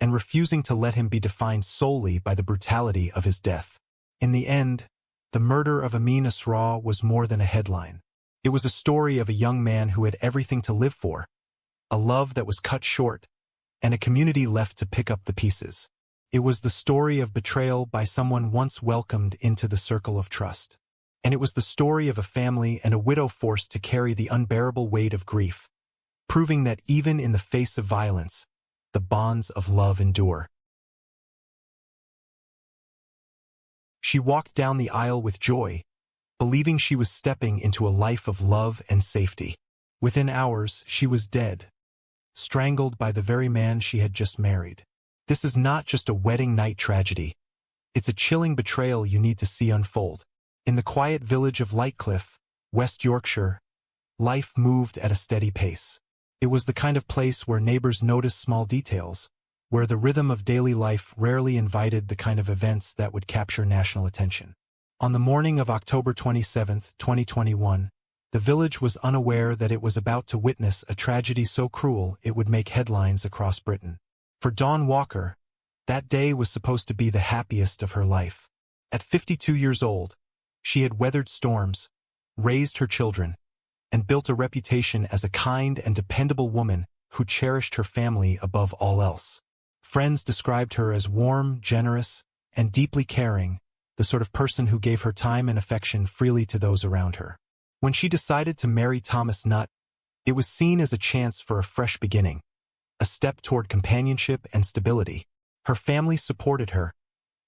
and refusing to let him be defined solely by the brutality of his death. In the end, the murder of Amin Asra was more than a headline. It was a story of a young man who had everything to live for, a love that was cut short, and a community left to pick up the pieces. It was the story of betrayal by someone once welcomed into the circle of trust. And it was the story of a family and a widow forced to carry the unbearable weight of grief, proving that even in the face of violence, the bonds of love endure. She walked down the aisle with joy, believing she was stepping into a life of love and safety. Within hours, she was dead, strangled by the very man she had just married. This is not just a wedding night tragedy. It's a chilling betrayal you need to see unfold. In the quiet village of Lightcliff, West Yorkshire, life moved at a steady pace. It was the kind of place where neighbors noticed small details, where the rhythm of daily life rarely invited the kind of events that would capture national attention. On the morning of October 27, 2021, the village was unaware that it was about to witness a tragedy so cruel it would make headlines across Britain. For Dawn Walker, that day was supposed to be the happiest of her life. At 52 years old, she had weathered storms, raised her children, and built a reputation as a kind and dependable woman who cherished her family above all else. Friends described her as warm, generous, and deeply caring, the sort of person who gave her time and affection freely to those around her. When she decided to marry Thomas Nutt, it was seen as a chance for a fresh beginning, a step toward companionship and stability. Her family supported her,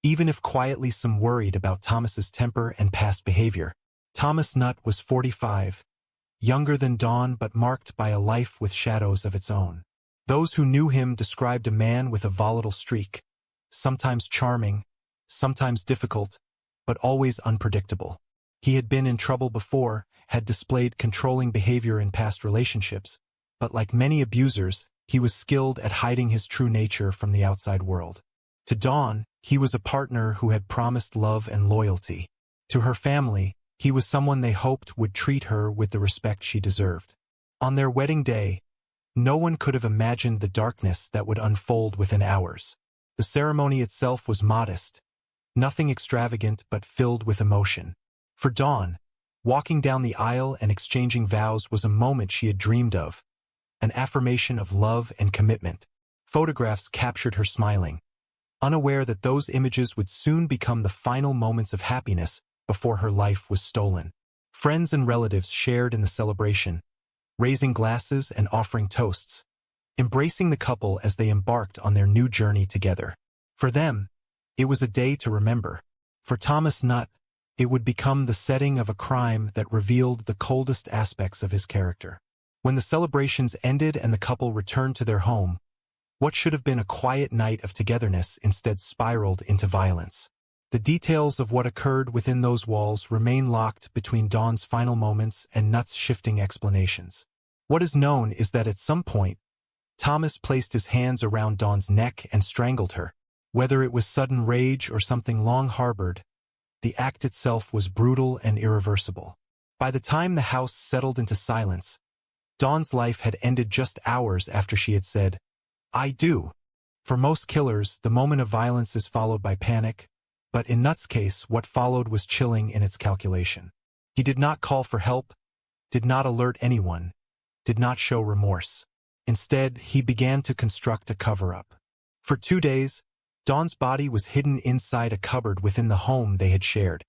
even if quietly some worried about Thomas's temper and past behavior. Thomas Nutt was 45, younger than Dawn but marked by a life with shadows of its own. Those who knew him described a man with a volatile streak, sometimes charming, sometimes difficult, but always unpredictable. He had been in trouble before, had displayed controlling behavior in past relationships, but like many abusers, he was skilled at hiding his true nature from the outside world. To Dawn, he was a partner who had promised love and loyalty. To her family, he was someone they hoped would treat her with the respect she deserved. On their wedding day, no one could have imagined the darkness that would unfold within hours. The ceremony itself was modest, nothing extravagant but filled with emotion. For Dawn, walking down the aisle and exchanging vows was a moment she had dreamed of, an affirmation of love and commitment. Photographs captured her smiling, unaware that those images would soon become the final moments of happiness before her life was stolen. Friends and relatives shared in the celebration, raising glasses and offering toasts, embracing the couple as they embarked on their new journey together. For them, it was a day to remember. For Thomas Nutt, it would become the setting of a crime that revealed the coldest aspects of his character. When the celebrations ended and the couple returned to their home, what should have been a quiet night of togetherness instead spiraled into violence. The details of what occurred within those walls remain locked between Dawn's final moments and Nutt's shifting explanations. What is known is that at some point, Thomas placed his hands around Dawn's neck and strangled her. Whether it was sudden rage or something long harbored, the act itself was brutal and irreversible. By the time the house settled into silence, Dawn's life had ended just hours after she had said, "I do." For most killers, the moment of violence is followed by panic, but in Nutt's case, what followed was chilling in its calculation. He did not call for help, did not alert anyone, did not show remorse. Instead, he began to construct a cover-up. For 2 days, Dawn's body was hidden inside a cupboard within the home they had shared.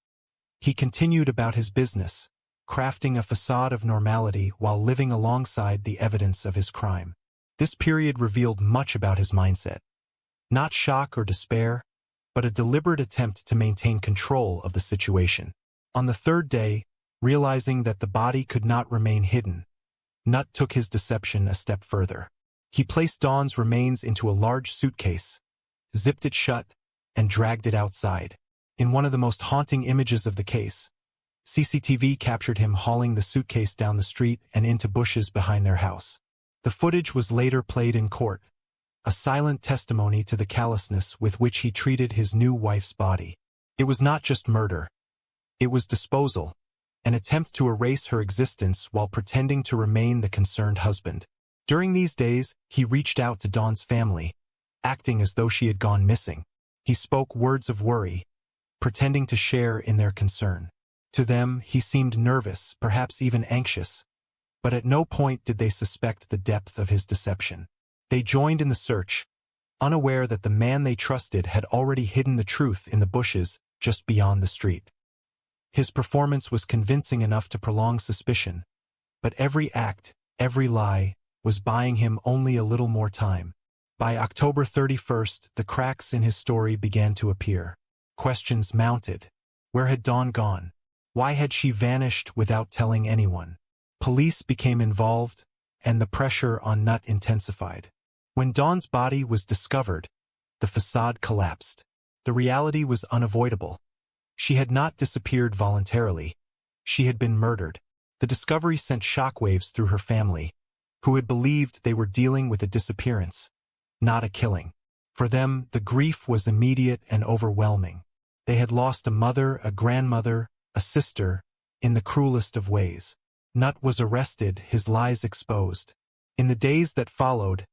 He continued about his business, crafting a facade of normality while living alongside the evidence of his crime. This period revealed much about his mindset. Not shock or despair, but a deliberate attempt to maintain control of the situation. On the 3rd day, realizing that the body could not remain hidden, Nutt took his deception a step further. He placed Dawn's remains into a large suitcase, zipped it shut, and dragged it outside. In one of the most haunting images of the case, CCTV captured him hauling the suitcase down the street and into bushes behind their house. The footage was later played in court, a silent testimony to the callousness with which he treated his new wife's body. It was not just murder. It was disposal, an attempt to erase her existence while pretending to remain the concerned husband. During these days, he reached out to Dawn's family, acting as though she had gone missing. He spoke words of worry, pretending to share in their concern. To them, he seemed nervous, perhaps even anxious, but at no point did they suspect the depth of his deception. They joined in the search, unaware that the man they trusted had already hidden the truth in the bushes just beyond the street. His performance was convincing enough to prolong suspicion, but every act, every lie, was buying him only a little more time. By October 31st, the cracks in his story began to appear. Questions mounted. Where had Dawn gone? Why had she vanished without telling anyone? Police became involved, and the pressure on Nutt intensified. When Dawn's body was discovered, the facade collapsed. The reality was unavoidable. She had not disappeared voluntarily. She had been murdered. The discovery sent shockwaves through her family, who had believed they were dealing with a disappearance, not a killing. For them, the grief was immediate and overwhelming. They had lost a mother, a grandmother, a sister, in the cruelest of ways. Nutt was arrested, his lies exposed. In the days that followed,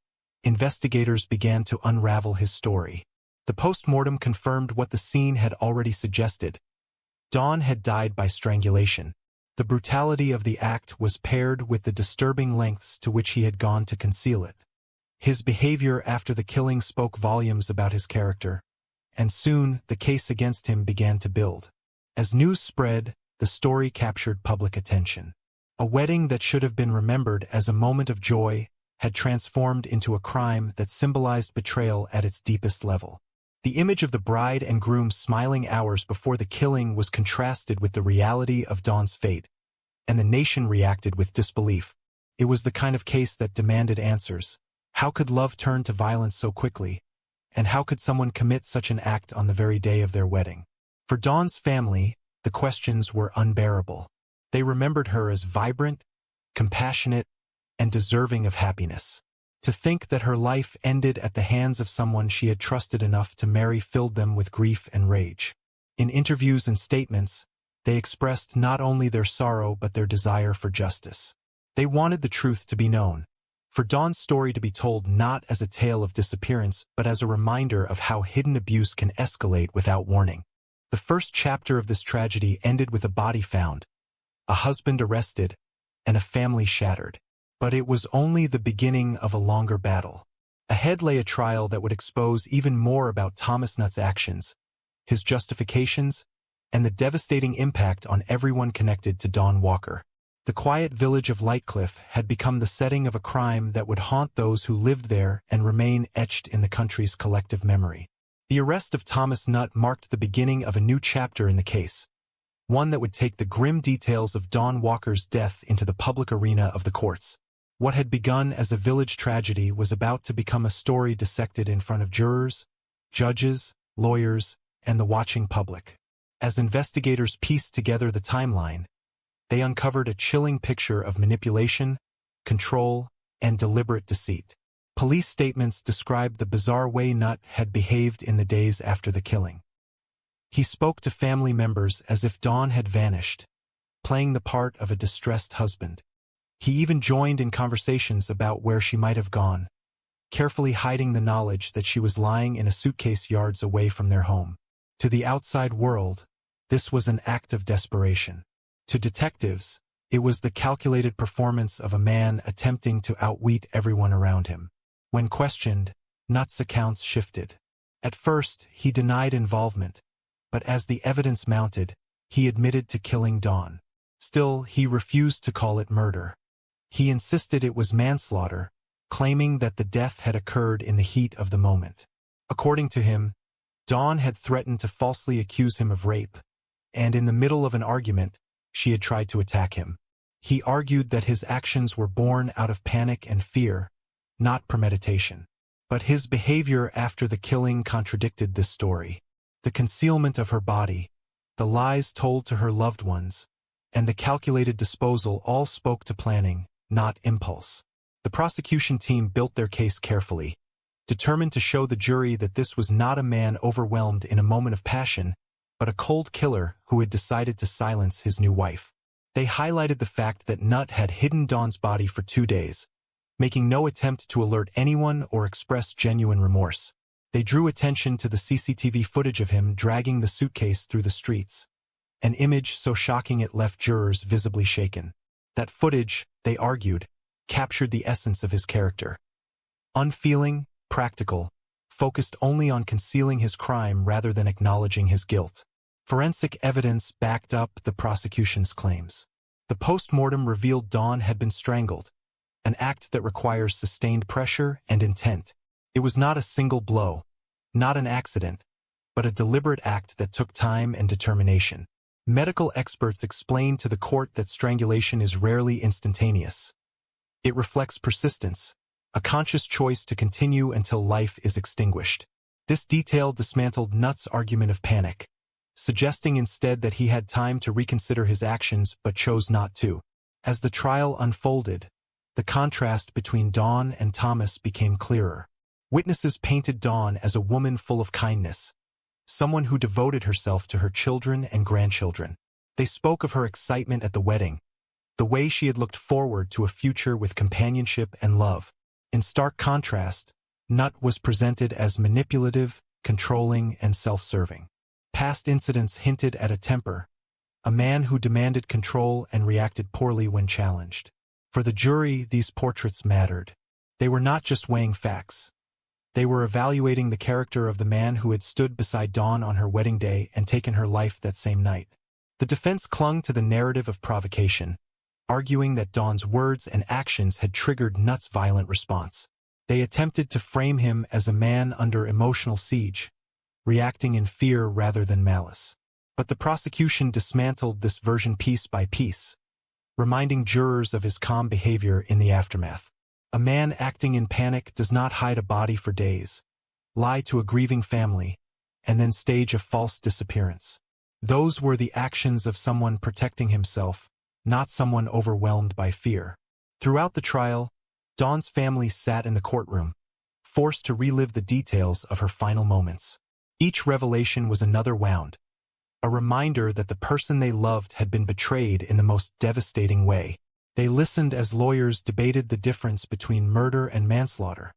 investigators began to unravel his story. The post-mortem confirmed what the scene had already suggested. Dawn had died by strangulation. The brutality of the act was paired with the disturbing lengths to which he had gone to conceal it. His behavior after the killing spoke volumes about his character, and soon the case against him began to build. As news spread, the story captured public attention. A wedding that should have been remembered as a moment of joy had transformed into a crime that symbolized betrayal at its deepest level. The image of the bride and groom smiling hours before the killing was contrasted with the reality of Dawn's fate, and the nation reacted with disbelief. It was the kind of case that demanded answers. How could love turn to violence so quickly? And how could someone commit such an act on the very day of their wedding? For Dawn's family, the questions were unbearable. They remembered her as vibrant, compassionate, and deserving of happiness. To think that her life ended at the hands of someone she had trusted enough to marry filled them with grief and rage. In interviews and statements, they expressed not only their sorrow but their desire for justice. They wanted the truth to be known, for Dawn's story to be told not as a tale of disappearance but as a reminder of how hidden abuse can escalate without warning. The first chapter of this tragedy ended with a body found, a husband arrested, and a family shattered. But it was only the beginning of a longer battle. Ahead lay a trial that would expose even more about Thomas Nutt's actions, his justifications, and the devastating impact on everyone connected to Dawn Walker. The quiet village of Lightcliff had become the setting of a crime that would haunt those who lived there and remain etched in the country's collective memory. The arrest of Thomas Nutt marked the beginning of a new chapter in the case, one that would take the grim details of Dawn Walker's death into the public arena of the courts. What had begun as a village tragedy was about to become a story dissected in front of jurors, judges, lawyers, and the watching public. As investigators pieced together the timeline, they uncovered a chilling picture of manipulation, control, and deliberate deceit. Police statements described the bizarre way Nutt had behaved in the days after the killing. He spoke to family members as if Dawn had vanished, playing the part of a distressed husband. He even joined in conversations about where she might have gone, carefully hiding the knowledge that she was lying in a suitcase yards away from their home. To the outside world, this was an act of desperation. To detectives, it was the calculated performance of a man attempting to outwit everyone around him. When questioned, Nutt's accounts shifted. At first, he denied involvement, but as the evidence mounted, he admitted to killing Dawn. Still, he refused to call it murder. He insisted it was manslaughter, claiming that the death had occurred in the heat of the moment. According to him, Dawn had threatened to falsely accuse him of rape, and in the middle of an argument, she had tried to attack him. He argued that his actions were born out of panic and fear, not premeditation. But his behavior after the killing contradicted this story. The concealment of her body, the lies told to her loved ones, and the calculated disposal all spoke to planning, not impulse. The prosecution team built their case carefully, determined to show the jury that this was not a man overwhelmed in a moment of passion, but a cold killer who had decided to silence his new wife. They highlighted the fact that Nutt had hidden Dawn's body for 2 days, making no attempt to alert anyone or express genuine remorse. They drew attention to the CCTV footage of him dragging the suitcase through the streets, an image so shocking it left jurors visibly shaken. That footage, they argued, captured the essence of his character. Unfeeling, practical, focused only on concealing his crime rather than acknowledging his guilt. Forensic evidence backed up the prosecution's claims. The post-mortem revealed Dawn had been strangled, an act that requires sustained pressure and intent. It was not a single blow, not an accident, but a deliberate act that took time and determination. Medical experts explained to the court that strangulation is rarely instantaneous. It reflects persistence, a conscious choice to continue until life is extinguished. This detail dismantled Nutt's argument of panic, suggesting instead that he had time to reconsider his actions but chose not to. As the trial unfolded, the contrast between Dawn and Thomas became clearer. Witnesses painted Dawn as a woman full of kindness, someone who devoted herself to her children and grandchildren. They spoke of her excitement at the wedding, the way she had looked forward to a future with companionship and love. In stark contrast, Nutt was presented as manipulative, controlling, and self-serving. Past incidents hinted at a temper, a man who demanded control and reacted poorly when challenged. For the jury, these portraits mattered. They were not just weighing facts. They were evaluating the character of the man who had stood beside Dawn on her wedding day and taken her life that same night. The defense clung to the narrative of provocation, arguing that Dawn's words and actions had triggered Nutt's violent response. They attempted to frame him as a man under emotional siege, reacting in fear rather than malice. But the prosecution dismantled this version piece by piece, reminding jurors of his calm behavior in the aftermath. A man acting in panic does not hide a body for days, lie to a grieving family, and then stage a false disappearance. Those were the actions of someone protecting himself, not someone overwhelmed by fear. Throughout the trial, Dawn's family sat in the courtroom, forced to relive the details of her final moments. Each revelation was another wound, a reminder that the person they loved had been betrayed in the most devastating way. They listened as lawyers debated the difference between murder and manslaughter,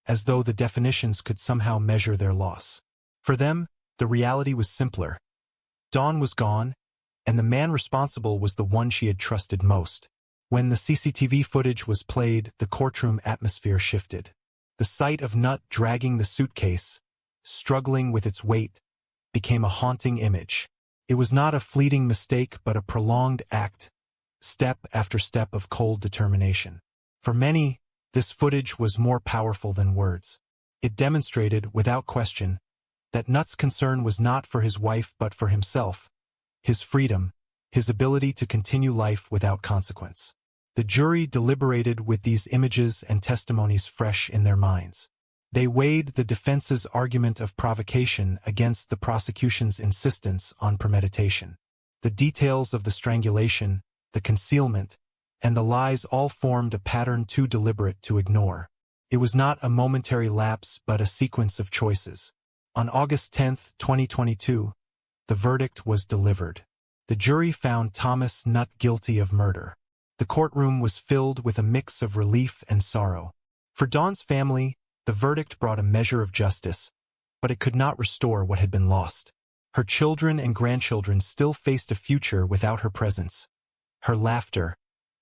as though the definitions could somehow measure their loss. For them, the reality was simpler. Dawn was gone, and the man responsible was the one she had trusted most. When the CCTV footage was played, the courtroom atmosphere shifted. The sight of Nutt dragging the suitcase, struggling with its weight, became a haunting image. It was not a fleeting mistake but a prolonged act, step after step of cold determination. For many, this footage was more powerful than words. It demonstrated, without question, that Nutt's concern was not for his wife but for himself, his freedom, his ability to continue life without consequence. The jury deliberated with these images and testimonies fresh in their minds. They weighed the defense's argument of provocation against the prosecution's insistence on premeditation. The details of the strangulation, the concealment, and the lies all formed a pattern too deliberate to ignore. It was not a momentary lapse but a sequence of choices. On August 10, 2022, the verdict was delivered. The jury found Thomas Nutt guilty of murder. The courtroom was filled with a mix of relief and sorrow. For Dawn's family, the verdict brought a measure of justice, but it could not restore what had been lost. Her children and grandchildren still faced a future without her presence, her laughter,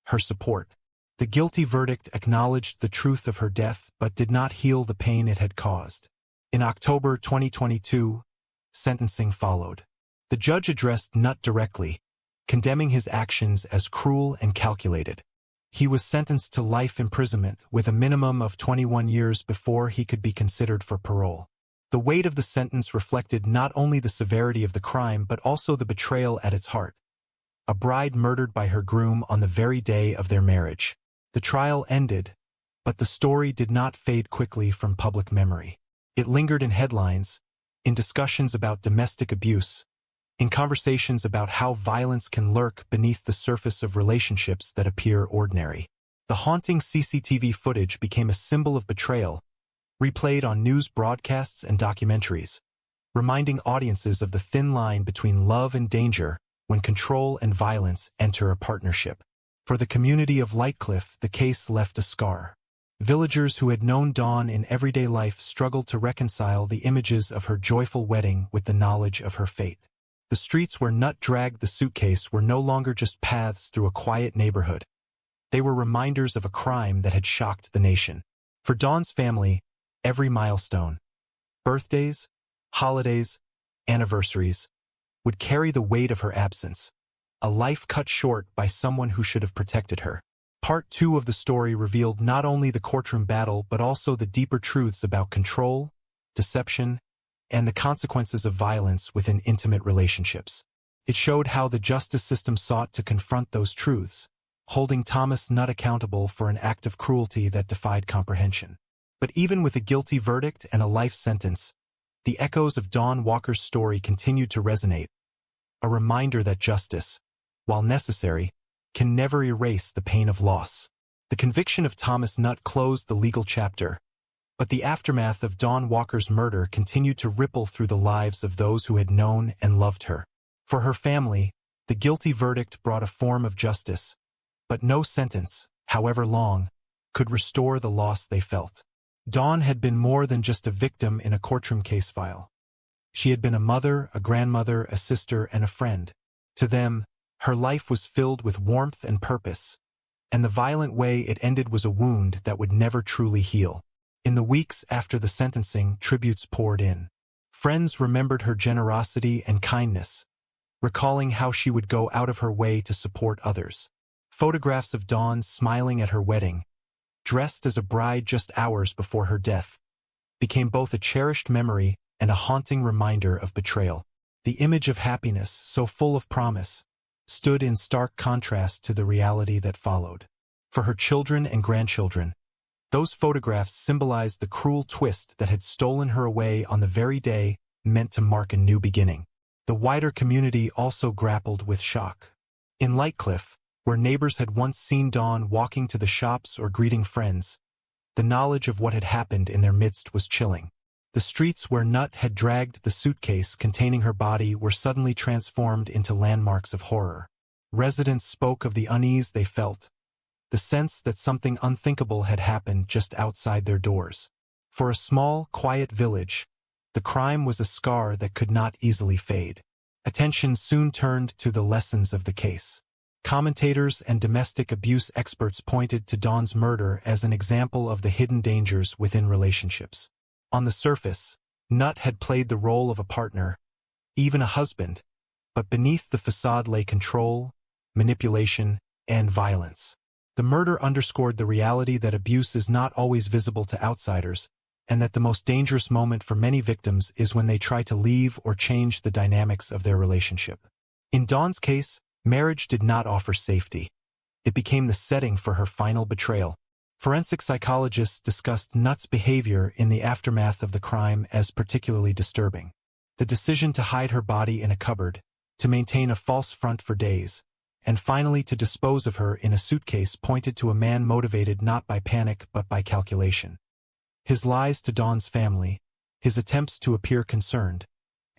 her support. The guilty verdict acknowledged the truth of her death but did not heal the pain it had caused. In October 2022, sentencing followed. The judge addressed Nutt directly, condemning his actions as cruel and calculated. He was sentenced to life imprisonment with a minimum of 21 years before he could be considered for parole. The weight of the sentence reflected not only the severity of the crime but also the betrayal at its heart. A bride murdered by her groom on the very day of their marriage. The trial ended, but the story did not fade quickly from public memory. It lingered in headlines, in discussions about domestic abuse, in conversations about how violence can lurk beneath the surface of relationships that appear ordinary. The haunting CCTV footage became a symbol of betrayal, replayed on news broadcasts and documentaries, reminding audiences of the thin line between love and danger when control and violence enter a partnership. For the community of Lightcliff, the case left a scar. Villagers who had known Dawn in everyday life struggled to reconcile the images of her joyful wedding with the knowledge of her fate. The streets where Nutt dragged the suitcase were no longer just paths through a quiet neighborhood. They were reminders of a crime that had shocked the nation. For Dawn's family, every milestone, birthdays, holidays, anniversaries, would carry the weight of her absence, a life cut short by someone who should have protected her. Part 2 of the story revealed not only the courtroom battle but also the deeper truths about control, deception, and the consequences of violence within intimate relationships. It showed how the justice system sought to confront those truths, holding Thomas Nutt accountable for an act of cruelty that defied comprehension. But even with a guilty verdict and a life sentence, the echoes of Dawn Walker's story continued to resonate, a reminder that justice, while necessary, can never erase the pain of loss. The conviction of Thomas Nutt closed the legal chapter, but the aftermath of Dawn Walker's murder continued to ripple through the lives of those who had known and loved her. For her family, the guilty verdict brought a form of justice, but no sentence, however long, could restore the loss they felt. Dawn had been more than just a victim in a courtroom case file. She had been a mother, a grandmother, a sister, and a friend. To them, her life was filled with warmth and purpose, and the violent way it ended was a wound that would never truly heal. In the weeks after the sentencing, tributes poured in. Friends remembered her generosity and kindness, recalling how she would go out of her way to support others. Photographs of Dawn smiling at her wedding, dressed as a bride just hours before her death, became both a cherished memory and a haunting reminder of betrayal. The image of happiness, so full of promise, stood in stark contrast to the reality that followed. For her children and grandchildren, those photographs symbolized the cruel twist that had stolen her away on the very day meant to mark a new beginning. The wider community also grappled with shock. In Lightcliff, where neighbors had once seen Dawn walking to the shops or greeting friends, the knowledge of what had happened in their midst was chilling. The streets where Nutt had dragged the suitcase containing her body were suddenly transformed into landmarks of horror. Residents spoke of the unease they felt, the sense that something unthinkable had happened just outside their doors. For a small, quiet village, the crime was a scar that could not easily fade. Attention soon turned to the lessons of the case. Commentators and domestic abuse experts pointed to Dawn's murder as an example of the hidden dangers within relationships. On the surface, Nutt had played the role of a partner, even a husband, but beneath the facade lay control, manipulation, and violence. The murder underscored the reality that abuse is not always visible to outsiders, and that the most dangerous moment for many victims is when they try to leave or change the dynamics of their relationship. In Dawn's case, marriage did not offer safety. It became the setting for her final betrayal. Forensic psychologists discussed Nutt's behavior in the aftermath of the crime as particularly disturbing. The decision to hide her body in a cupboard, to maintain a false front for days, and finally to dispose of her in a suitcase pointed to a man motivated not by panic but by calculation. His lies to Dawn's family, his attempts to appear concerned,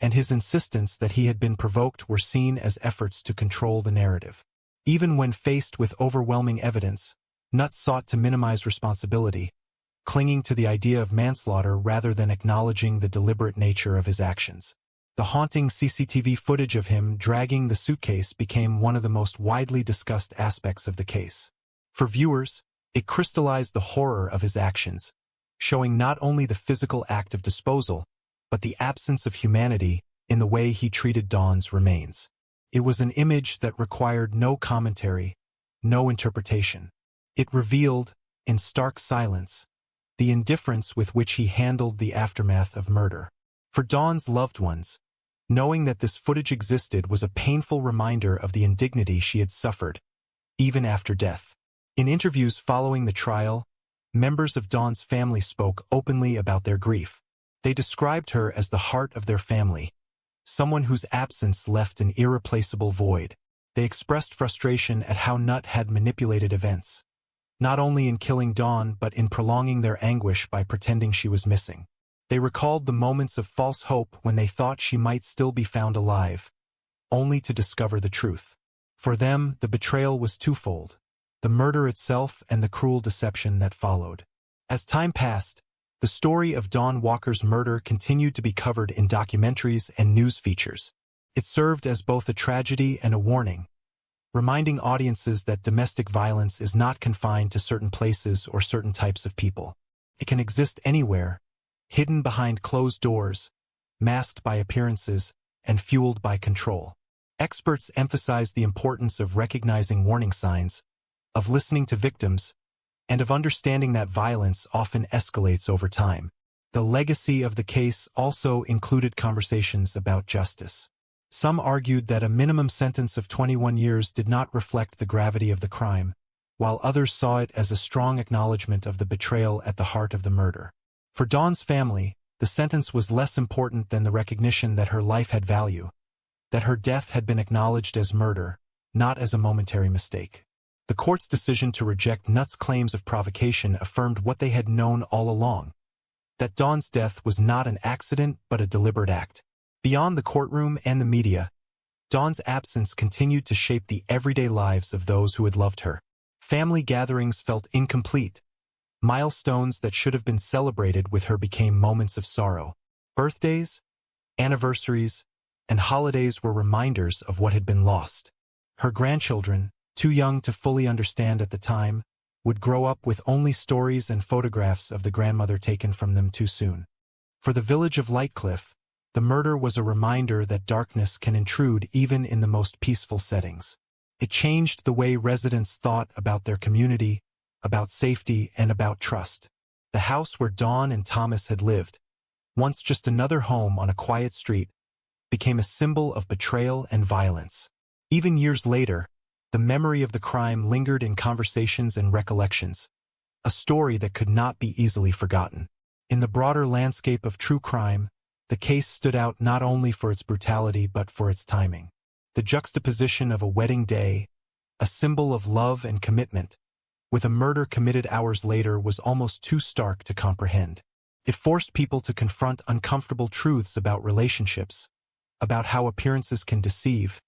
and his insistence that he had been provoked were seen as efforts to control the narrative. Even when faced with overwhelming evidence, Nutt sought to minimize responsibility, clinging to the idea of manslaughter rather than acknowledging the deliberate nature of his actions. The haunting CCTV footage of him dragging the suitcase became one of the most widely discussed aspects of the case. For viewers, it crystallized the horror of his actions, showing not only the physical act of disposal, but the absence of humanity in the way he treated Dawn's remains. It was an image that required no commentary, no interpretation. It revealed, in stark silence, the indifference with which he handled the aftermath of murder. For Dawn's loved ones, knowing that this footage existed was a painful reminder of the indignity she had suffered, even after death. In interviews following the trial, members of Dawn's family spoke openly about their grief. They described her as the heart of their family, someone whose absence left an irreplaceable void. They expressed frustration at how Nutt had manipulated events, not only in killing Dawn but in prolonging their anguish by pretending she was missing. They recalled the moments of false hope when they thought she might still be found alive, only to discover the truth. For them, the betrayal was twofold: the murder itself and the cruel deception that followed. As time passed, the story of Dawn Walker's murder continued to be covered in documentaries and news features. It served as both a tragedy and a warning, reminding audiences that domestic violence is not confined to certain places or certain types of people. It can exist anywhere, hidden behind closed doors, masked by appearances, and fueled by control. Experts emphasize the importance of recognizing warning signs, of listening to victims, and of understanding that violence often escalates over time. The legacy of the case also included conversations about justice. Some argued that a minimum sentence of 21 years did not reflect the gravity of the crime, while others saw it as a strong acknowledgement of the betrayal at the heart of the murder. For Dawn's family, the sentence was less important than the recognition that her life had value, that her death had been acknowledged as murder, not as a momentary mistake. The court's decision to reject Nutt's claims of provocation affirmed what they had known all along, that Dawn's death was not an accident but a deliberate act. Beyond the courtroom and the media, Dawn's absence continued to shape the everyday lives of those who had loved her. Family gatherings felt incomplete. Milestones that should have been celebrated with her became moments of sorrow. Birthdays, anniversaries, and holidays were reminders of what had been lost. Her grandchildren, too young to fully understand at the time, would grow up with only stories and photographs of the grandmother taken from them too soon. For the village of Lightcliff, the murder was a reminder that darkness can intrude even in the most peaceful settings. It changed the way residents thought about their community, about safety, and about trust. The house where Dawn and Thomas had lived, once just another home on a quiet street, became a symbol of betrayal and violence. Even years later, the memory of the crime lingered in conversations and recollections, a story that could not be easily forgotten. In the broader landscape of true crime, the case stood out not only for its brutality but for its timing. The juxtaposition of a wedding day, a symbol of love and commitment, with a murder committed hours later was almost too stark to comprehend. It forced people to confront uncomfortable truths about relationships, about how appearances can deceive,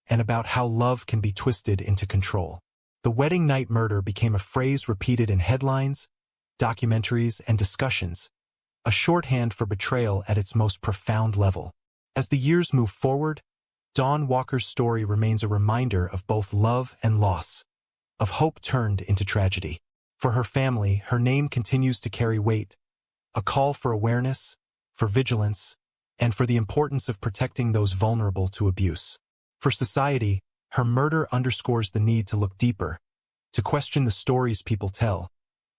and about how love can be twisted into control. The wedding night murder became a phrase repeated in headlines, documentaries, and discussions, a shorthand for betrayal at its most profound level. As the years moved forward, Dawn Walker's story remains a reminder of both love and loss, of hope turned into tragedy. For her family, her name continues to carry weight, a call for awareness, for vigilance, and for the importance of protecting those vulnerable to abuse. For society, her murder underscores the need to look deeper, to question the stories people tell,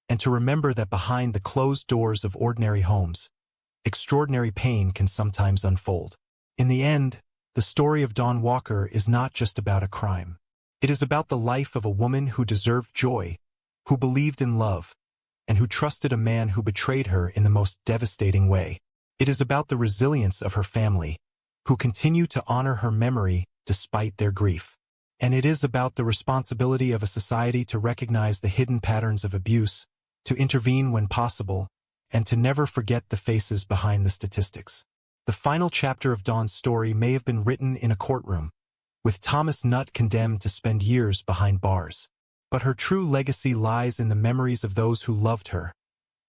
and to remember that behind the closed doors of ordinary homes, extraordinary pain can sometimes unfold. In the end, the story of Dawn Walker is not just about a crime. It is about the life of a woman who deserved joy, who believed in love, and who trusted a man who betrayed her in the most devastating way. It is about the resilience of her family, who continue to honor her memory despite their grief. And it is about the responsibility of a society to recognize the hidden patterns of abuse, to intervene when possible, and to never forget the faces behind the statistics. The final chapter of Dawn's story may have been written in a courtroom, with Thomas Nutt condemned to spend years behind bars. But her true legacy lies in the memories of those who loved her,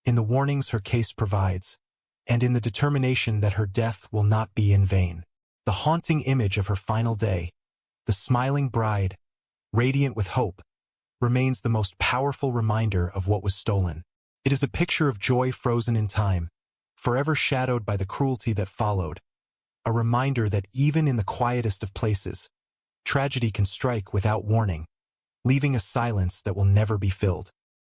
in the warnings her case provides, and in the determination that her death will not be in vain. The haunting image of her final day, the smiling bride, radiant with hope, remains the most powerful reminder of what was stolen. It is a picture of joy frozen in time, forever shadowed by the cruelty that followed, a reminder that even in the quietest of places, tragedy can strike without warning, leaving a silence that will never be filled.